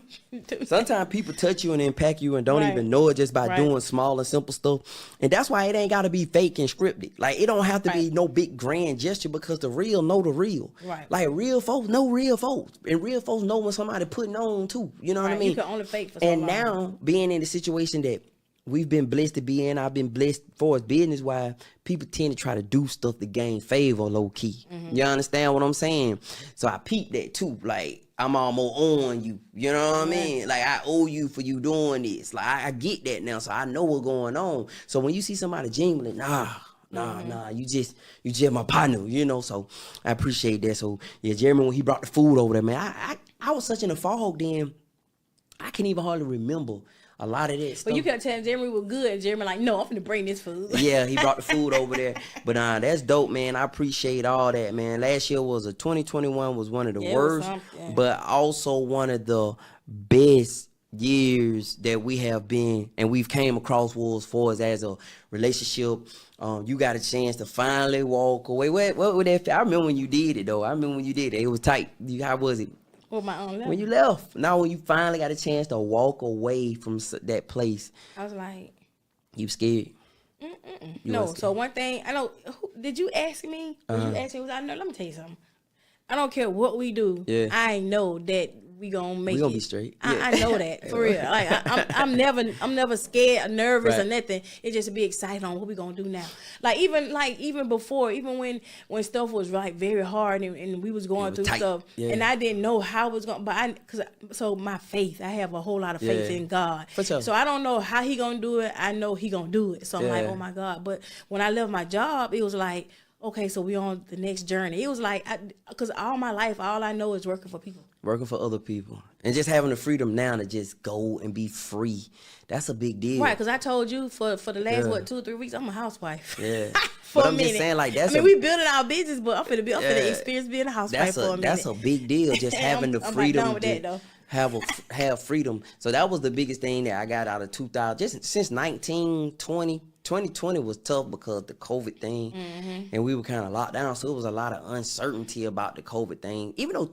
Sometimes people touch you and impact you and don't even know it just by doing small and simple stuff. And that's why it ain't got to be fake and scripted. Like, it don't have to be no big grand gesture, because the real know the real. Right. Like, real folks know real folks. And real folks know when somebody putting on too. You know what I mean? You can only fake for so long. And now, being in the situation that we've been blessed to be in, I've been blessed for us business-wise, people tend to try to do stuff to gain favor low-key. You understand what I'm saying? So I peeped that too. Like, I'm almost on you. You know what I mean? Like, I owe you for you doing this. Like, I get that now, so I know what's going on. So when you see somebody jingling, nah, you just my partner, so I appreciate that. So yeah, Jeremy, when he brought the food over there, man, I was such in a fog then, I can't even hardly remember a lot of that stuff. But you kept telling Jeremy was good, and Jeremy like, no, I'm finna bring this food. Yeah, he brought the food over there. But that's dope, man. I appreciate all that, man. Last year 2021 was one of the worst, but also one of the best years that we have been, and we've came across Wolves for us as a relationship. You got a chance to finally walk away. What would that? I remember when you did it though. I remember when you did it. It was tight. How was it? With my own when you left. Now when you finally got a chance to walk away from that place, I was like, you scared? No. So one thing I know. Did you ask me? Did you ask me? Was I know? Let me tell you something. I don't care what we do. Yeah. I know that we gonna make it. We gonna be straight. Yeah. I know that for real. Like I'm never scared or nervous or Right. nothing. It's just to be excited on what we gonna do now. Even before, even when stuff was like very hard and we was going through tight. stuff, Yeah. and I didn't know how it was going. But so my faith, I have a whole lot of faith Yeah. in God. For sure. So I don't know how he gonna do it. I know he gonna do it. So I'm like, Yeah. oh my God. But when I left my job, it was like, okay, so we on the next journey. It was like, because all my life, all I know is working for people. Working for other people and just having the freedom now to just go and be free. That's a big deal. Right, because I told you for the last, Yeah. 2 or 3 weeks, I'm a housewife. Yeah. For But a I'm just minute. saying, like, that's we building our business, but I'm finna experience being a housewife that's for a minute. that's a big deal. Just having the I'm freedom done with to that, though. have freedom. So that was the biggest thing that I got out of 2000. Just since 2020 was tough because the COVID thing, and we were kind of locked down. So it was a lot of uncertainty about the COVID thing. Even though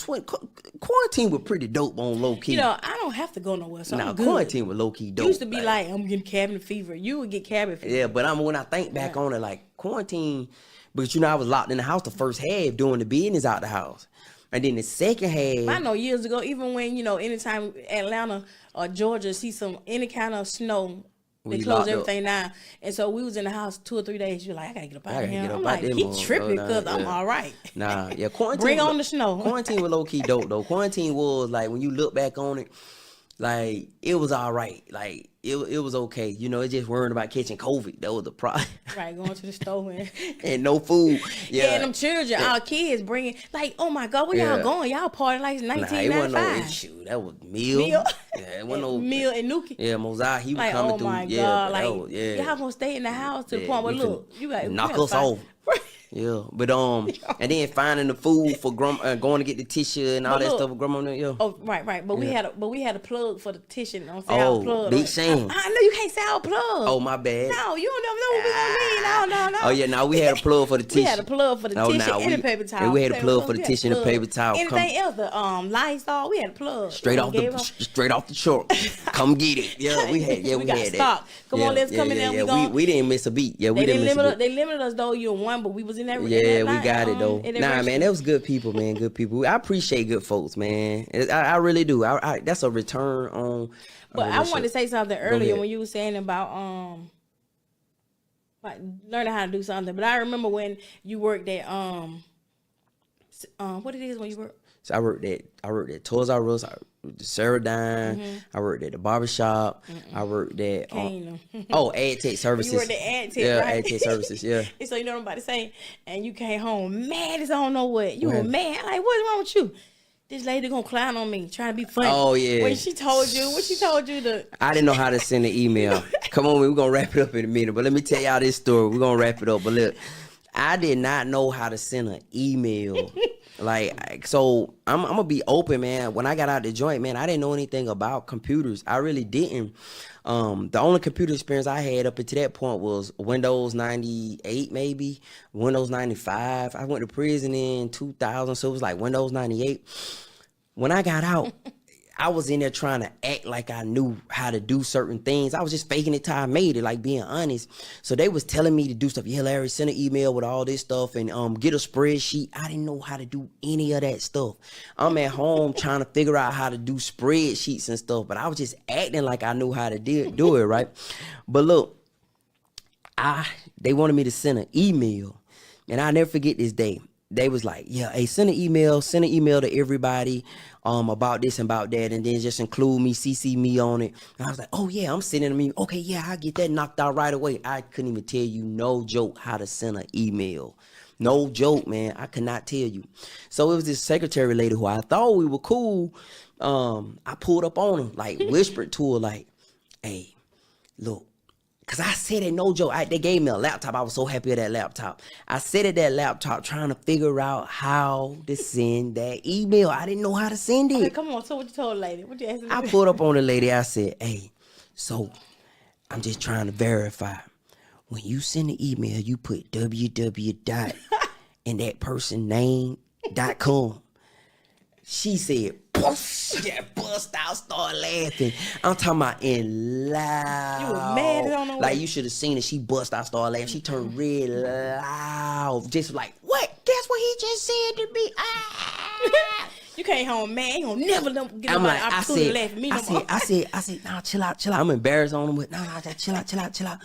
quarantine was pretty dope on low key. You know, I don't have to go nowhere, so I'm good. Quarantine was low key dope. You used to be like, I'm getting cabin fever. You would get cabin fever. Yeah, but when I think back on it, like quarantine, because I was locked in the house the first half doing the business out the house. And then the second half, I know years ago, even when, anytime Atlanta or Georgia see any kind of snow, they We close locked up. everything down. And so we was in the house 2 or 3 days. You're like, I gotta get up out of here. get up I'm out like, there, he mom. tripping Oh, because nah, I'm yeah. all right. Nah, yeah, quarantine. Bring was- on the snow. Quarantine was low key dope though. Quarantine was like when you look back on it, like it was all right. Like it was okay. It just worrying about catching COVID. That was the problem. Right, going to the store and And no food. yeah, Yeah, and them children, our kids bringing oh my God, where Yeah. y'all going? Y'all party like Nah, it wasn't no 1995. issue. That was meal. Meal. Yeah, it wasn't no Meal and Nuki. Yeah, Mosiah, he was Like, coming oh through. my Yeah, God, but like that was, yeah. y'all gonna stay in the house to the Yeah, point where we look, finna you got knock us off. Yeah, but and then finding the food for going to get the tissue and all But that look, stuff for grandma. Yeah. Oh, right. But we had a plug for the tissue. Don't say Oh, our plug. Big Shane. I know you can't say our plug. Oh, my bad. No, you don't know what we gonna need. No. Oh yeah, now we had a plug for the tissue. We had a plug for the Oh, tissue nah, and the we- paper towel. and we had a plug for We the had tissue and the plug. paper towel. Anything else, the Lysol, we had a plug. Straight off the truck. Come get it. Yeah, we had got that. stock. Come on, let's come in there. Yeah. We didn't miss a beat. Yeah, we didn't miss a beat. They limited us though. You won, but we was in that. Yeah, we got it though. Nah, man, that was good people, man. Good people. I appreciate good folks, man. I really do. That's a return on. But I wanted to say something earlier ahead. when you were saying about like learning how to do something. But I remember when you worked at what it is when you work. So I worked at Toys R Us, the Ceradine. I worked at the barbershop. I worked at Ad Tech Services. You worked at Ad Tech, yeah, right? Ad Tech Services, yeah. And so you know what I'm about to say, and you came home mad as I don't know what. You were Right. mad. Like, what's wrong with you? This lady gonna clown on me, trying to be funny. Oh, yeah. When she told you to. I didn't know how to send an email. Come on, we're gonna wrap it up in a minute. But let me tell y'all this story. We're gonna wrap it up. But look, I did not know how to send an email. So I'm gonna be open, man. When I got out the joint, man, I didn't know anything about computers. I really didn't. The only computer experience I had up until that point was Windows 98, maybe Windows 95. I went to prison in 2000, so it was like Windows 98. When I got out, I was in there trying to act like I knew how to do certain things. I was just faking it till I made it, like being honest. So they was telling me to do stuff. Yeah, Larry, send an email with all this stuff and get a spreadsheet. I didn't know how to do any of that stuff. I'm at home trying to figure out how to do spreadsheets and stuff, but I was just acting like I knew how to do it, right? But look, they wanted me to send an email, and I'll never forget this day. They was like, yeah, hey, send an email to everybody about this and about that, and then just include me, CC me on it. And I was like, oh yeah, I'm sending them. Okay, yeah, I'll get that knocked out right away. I couldn't even tell you, no joke, how to send an email. No joke, man. I could not tell you. So it was this secretary lady who I thought we were cool. I pulled up on her, like whispered to her, like, hey, look. Cause I said it, no joke. They gave me a laptop. I was so happy with that laptop. I sat at that laptop trying to figure out how to send that email. I didn't know how to send it. Okay, come on. So what you told the lady? What you asked her? I pulled up on the lady. I said, hey, so I'm just trying to verify. When you send an email, you put www dot and that person name.com. She said, yeah, bust out, start laughing. I'm talking about in loud. You were mad on the Like, way. you should have seen it. She bust out, started laughing. She turned red loud. Just like, what? Guess what he just said to me? Ah. You came home mad. You gonna never get I'm nobody like, opportunity to laugh at me no more. I said, nah, chill out. I'm embarrassed on him, but nah, just chill out.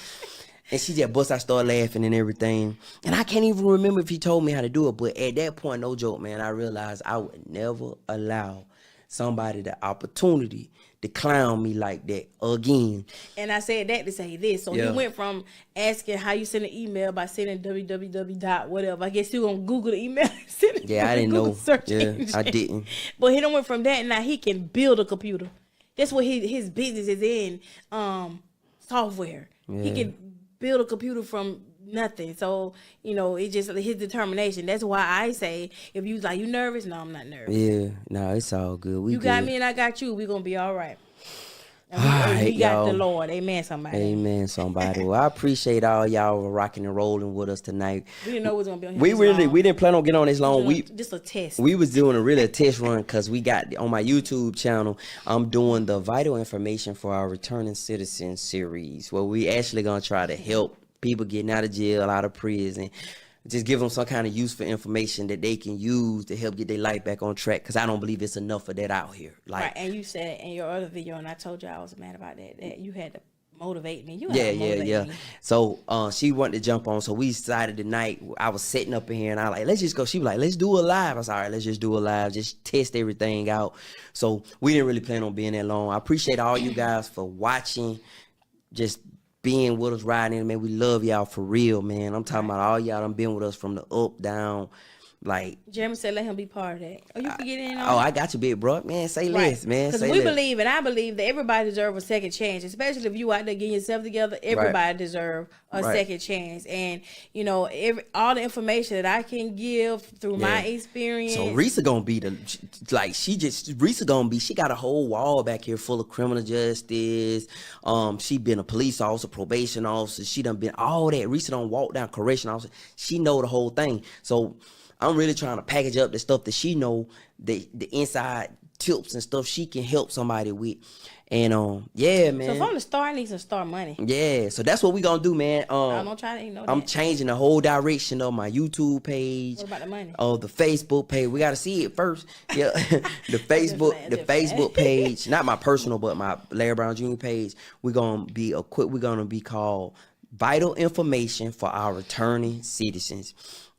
And she just bust out, started laughing and everything. And I can't even remember if he told me how to do it. But at that point, no joke, man, I realized I would never allow somebody the opportunity to clown me like that again. And I said that to say this. So Yeah. he went from asking how you send an email by sending www dot whatever. I guess you gonna Google the email. And send it Yeah, I from didn't Google know. search Yeah, engine. I didn't. But he done went from that, and now he can build a computer. That's what his business is in, software. He Yeah. can build a computer from nothing. So, it's just his determination. That's why I say, if you like, you nervous? No, I'm not nervous. Yeah, no, it's all good. We You good. got me and I got you. We gonna be all right. And we, All and we right, got the y'all. Lord. Amen, somebody. Amen, somebody. Well, I appreciate all y'all rocking and rolling with us tonight. We didn't know we was gonna be on here. We didn't plan on getting on this long. Just a test. We was doing a test run because we got on my YouTube channel. I'm doing the vital information for our returning citizen series, where we actually gonna try to help people getting out of jail, out of prison. Just give them some kind of useful information that they can use to help get their life back on track. Because I don't believe it's enough of that out here. Like, Right, and you said in your other video, and I told you I was mad about that you had to motivate me. yeah. So she wanted to jump on. So we decided tonight, I was sitting up in here and I like, let's just go. She was like, let's do a live. I was all right, let's just do a live. Just test everything out. So we didn't really plan on being that long. I appreciate all you guys for watching, just being with us, riding in, man. We love y'all for real, man. I'm talking about all y'all done been with us from the up, down, like. Jeremy said let him be part of that. Oh, you forgetting on Oh, I got you, big bro. Man, say less, man. Because Say we less. believe, and I believe that everybody deserves a second chance, especially if you out there getting yourself together. Everybody deserves a Right. second chance, and all the information that I can give through my experience. So Risa gonna be she got a whole wall back here full of criminal justice. She been a police officer, probation officer. She done been all that. Risa done walk down correction officer. She know the whole thing. So I'm really trying to package up the stuff that she know, the inside tips and stuff she can help somebody with. And yeah, man. So if I'm the star, I need some star money. Yeah, so that's what we gonna do, man. I don't try to ignore I'm that. changing the whole direction of my YouTube page. What about the money? Of the Facebook page. We gotta see it first. Yeah, the Facebook page, not my personal, but my Larry Brown Jr. page. We're gonna be called Vital Information for Our Returning Citizens.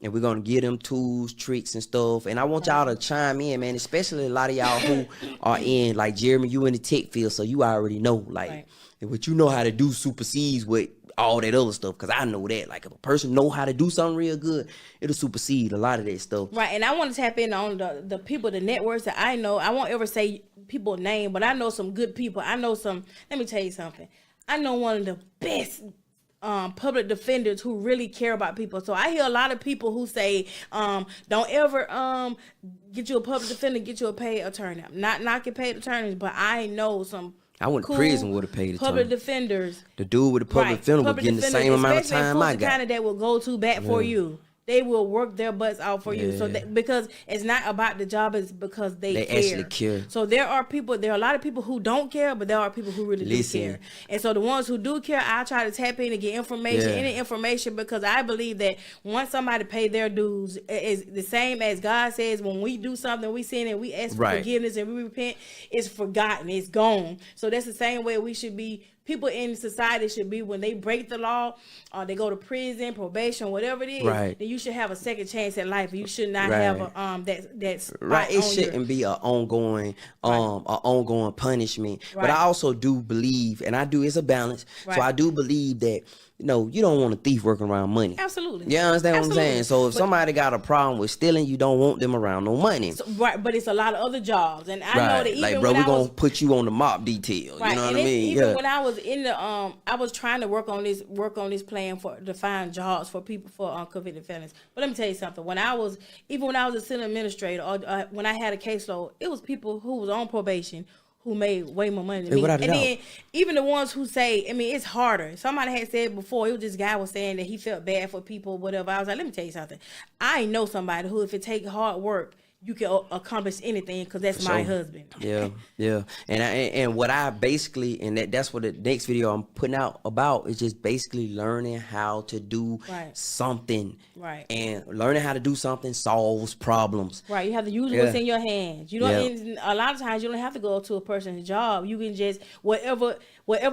And we're gonna give them tools, tricks, and stuff. And I want y'all to chime in, man. Especially a lot of y'all who are in, like Jeremy, you in the tech field, so you already know, like, Right. and what you know how to do supersedes with all that other stuff. Cause I know that, like, if a person know how to do something real good, it'll supersede a lot of that stuff. Right, and I want to tap in on the people, the networks that I know. I won't ever say people's name, but I know some good people. I know some. Let me tell you something. I know one of the best public defenders who really care about people. So I hear a lot of people who say, don't ever get you a public defender, get you a paid attorney. I'm not knocking paid attorneys, but I know some. I went to prison with a paid public attorney. defenders. The dude with the public defender was Public getting the defenders, same amount of especially time in I Fulton got. County that will go to bat for you. They will work their butts out for you. So because it's not about the job, it's because they care. actually care. So there are a lot of people who don't care, but there are people who really do care. And so the ones who do care, I try to tap in and get information, any information, because I believe that once somebody pay their dues, is the same as God says, when we do something, we sin and we ask for forgiveness and we repent, it's forgotten, it's gone. So that's the same way we should be. People in society should be, when they break the law, or they go to prison, probation, whatever it is, then you should have a second chance at life. You should not have that spot It shouldn't be an ongoing punishment. But I also do believe, and it's a balance. So I do believe that you don't want a thief working around money. Absolutely. You understand what I'm Absolutely. saying? So if somebody got a problem with stealing, you don't want them around no money. So, right, but it's a lot of other jobs, and I know that even like, bro, when we I gonna was, put you on the mop detail. right, You know what and I mean? even when I was in the I was trying to work on this plan to find jobs for people for convicted felons. But let me tell you something. When I was a center administrator, or when I had a caseload, it was people who was on probation who made way more money than me. Without a And doubt. then even the ones who say, I mean, it's harder. Somebody had said before, it was this guy was saying that he felt bad for people, whatever. I was like, let me tell you something. I know somebody who, if it takes hard work, you can accomplish anything, because that's my husband. Yeah. And what I basically, and that's what the next video I'm putting out about, is just basically learning how to do something. Right. And learning how to do something solves problems. Right. You have to use what's in your hands. You don't. And a lot of times you don't have to go to a person's job. You can just whatever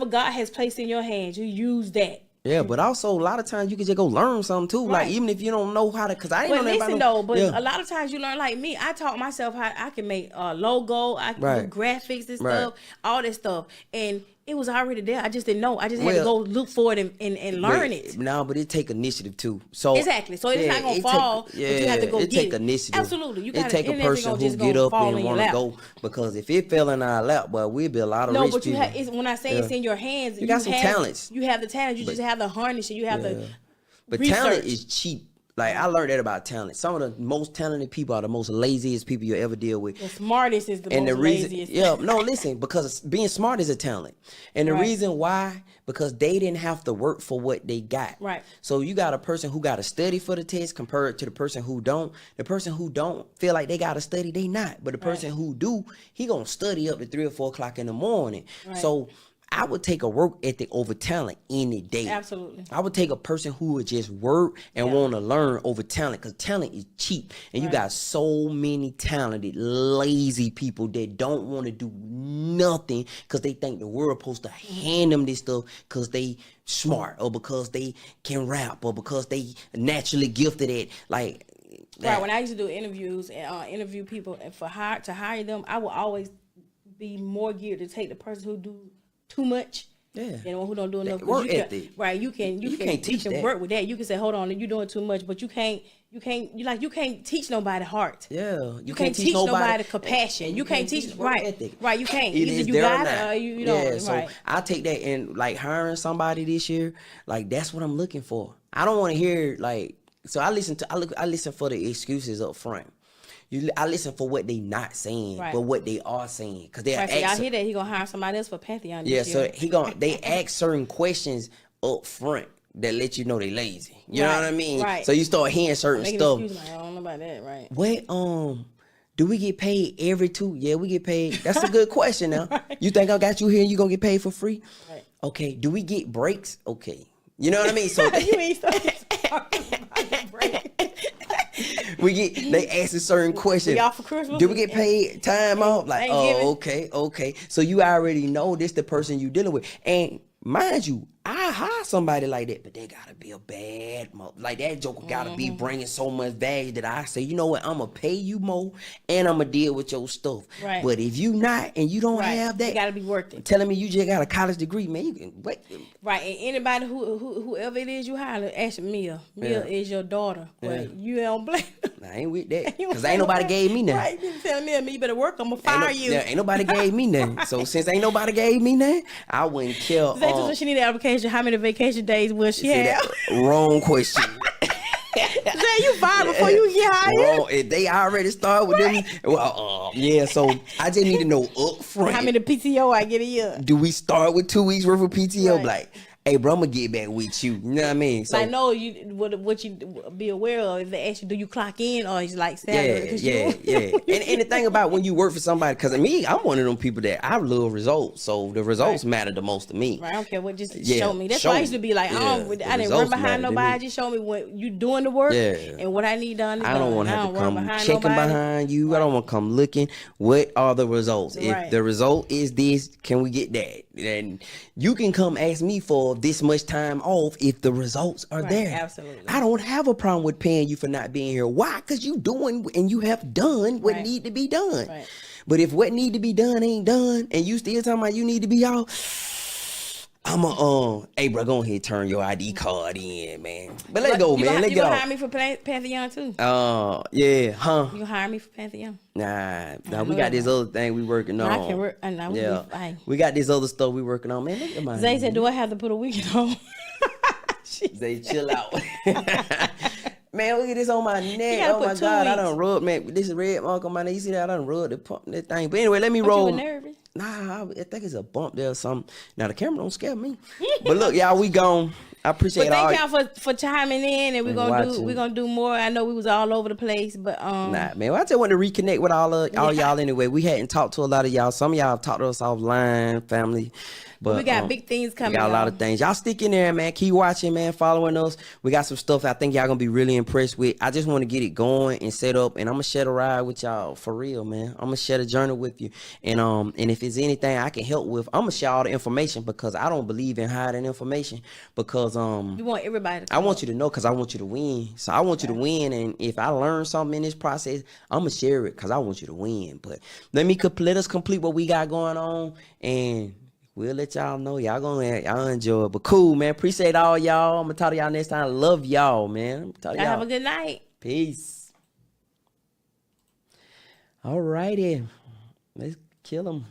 God has placed in your hands, you use that. Yeah, but also a lot of times you can just go learn something too. Right. Like, even if you don't know how to, because I didn't know listen about though, but a lot of times you learn, like me, I taught myself how I can make a logo, I can do graphics and stuff, all that stuff. And it was already there. I just didn't know. I just had to go look for it and learn it. No, but it take initiative too. So exactly. So it's not gonna fall. But you have to go get take initiative. Absolutely. You it take a person who get up and want to go. Because if it fell in our lap, well, we'd be a lot of rich people. No, but when I say it's in your hands, you got some talents. You have the talent. You just have the harness, and you have the. But research. Talent is cheap. Like, I learned that about talent. Some of the most talented people are the most laziest people you ever deal with. The smartest is the most laziest. Yeah, no, listen, because being smart is a talent. And the reason why, because they didn't have to work for what they got. Right. So you got a person who got to study for the test compared to the person who don't. The person who don't feel like they got to study, they not. But the person who do, he going to study up to 3 or 4 o'clock in the morning. Right. So I would take a work ethic over talent any day. Absolutely. I would take a person who would just work and want to learn over talent, because talent is cheap. And you got so many talented, lazy people that don't want to do nothing because they think the world supposed to hand them this stuff because they smart, or because they can rap, or because they naturally gifted at, like, right. When I used to do interviews and interview people and to hire them, I would always be more geared to take the person who do too much. Yeah. And the one who don't do enough. Work ethic. Right. You can't teach them work with that. You can say, hold on, you're doing too much, but you can't teach nobody heart. Yeah. You can't teach nobody compassion. You can't teach work ethic. Right. You can't. Either you got it or you don't. Yeah. So I take that, and like hiring somebody this year, like, that's what I'm looking for. I don't want to hear like, so I listen for the excuses up front. I listen for what they not saying, but what they are saying, because they so y'all hear that he gonna hire somebody else for Pantheon this year. So they ask certain questions up front that let you know they lazy. You know what I mean? Right. So you start hearing certain stuff. I don't know about that, right? What do we get paid every 2? Yeah, we get paid. That's a good question now. You think I got you here and you gonna get paid for free? Right. Okay. Do we get breaks? Okay. You know what I mean? So you ain't talking about break. They ask a certain question. We off for Christmas? Do we get paid time off? Like, oh, okay. So you already know this the person you dealing with. And mind you, I hire somebody like that, but they gotta be a bad like that joker gotta be bringing so much value that I say, you know what, I'm gonna pay you more and I'm gonna deal with your stuff. Right. But if you not and you don't have that, you gotta be worth it. Telling me you just got a college degree, man, you can wait. Right. And anybody whoever it is you hire, ask Mia. Mia is your daughter. But you don't blame her. I ain't with that. Because ain't nobody gave me nothing. Right. You telling me you better work, I'm gonna fire you. Ain't nobody gave me nothing. So since ain't nobody gave me nothing, I wouldn't care. She need an application. How many vacation days will she have? Wrong question. Say you fired before you get hired. Wrong. If they already start with them, well, yeah. So I just need to know up front. How many PTO I get a year? Do we start with 2 weeks worth of PTO? Right. Like, hey, bro, I'm gonna get back with you. You know what I mean? So I know what you be aware of. If they ask you, do you clock in or is like salary? Yeah. And the thing about when you work for somebody, because me, I'm one of them people that I love results. So the results matter the most to me. Right. I don't care what. Just show me. That's why I used to be like, I didn't run behind nobody. Just show me what you doing the work and what I need done. I don't want to have to come checking behind you. Right. I don't want to come looking. What are the results? Right. If the result is this, can we get that? And you can come ask me for this much time off if the results are there. Absolutely. I don't have a problem with paying you for not being here. Why? Because you doing and you have done what need to be done. Right. But if what need to be done ain't done and you still talking about you need to be off, Hey, bro, go ahead, turn your ID card in, man. But let's go, man. Let's You get gonna off. hire me for Pantheon too? Yeah, huh? You gonna hire me for Pantheon? Nah, I we know got that this right. other thing we working on. I can work. And now Yeah, fine. we got this other stuff we working on, man. Look at my Zay said, "Do I have to put a weekend on?" Zay, chill out. Man, look at this on my neck. gotta Oh put my 2 God, I weeks. done rubbed, man. This is red mark on my neck. You see that? I done rubbed that thing. But anyway, let me But you roll. were nervous. Nah, I think it's a bump there or something. Now the camera don't scare me. But look, y'all, we gone. I appreciate But all. thank y'all for chiming in, and watching. we're gonna do more. I know we was all over the place, but Nah, man. Well, I just want to reconnect with all y'all anyway. We hadn't talked to a lot of y'all. Some of y'all have talked to us offline, family. But we got big things coming. We got a lot y'all. of things. Y'all stick in there, man. Keep watching, man. Following us. We got some stuff I think y'all gonna be really impressed with. I just want to get it going and set up, and I'm gonna share the ride with y'all for real, man. I'm gonna share the journey with you, and if it's anything I can help with, I'm gonna share all the information because I don't believe in hiding information because We want everybody. To I want you to know because I want you to win. So I want you to win, and if I learn something in this process, I'm gonna share it because I want you to win. But let us complete what we got going on, and we'll let y'all know. Y'all enjoy it. But cool, man. Appreciate all y'all. I'm gonna talk to y'all next time. Love y'all, man. Y'all have a good night. Peace. All righty. Let's kill them.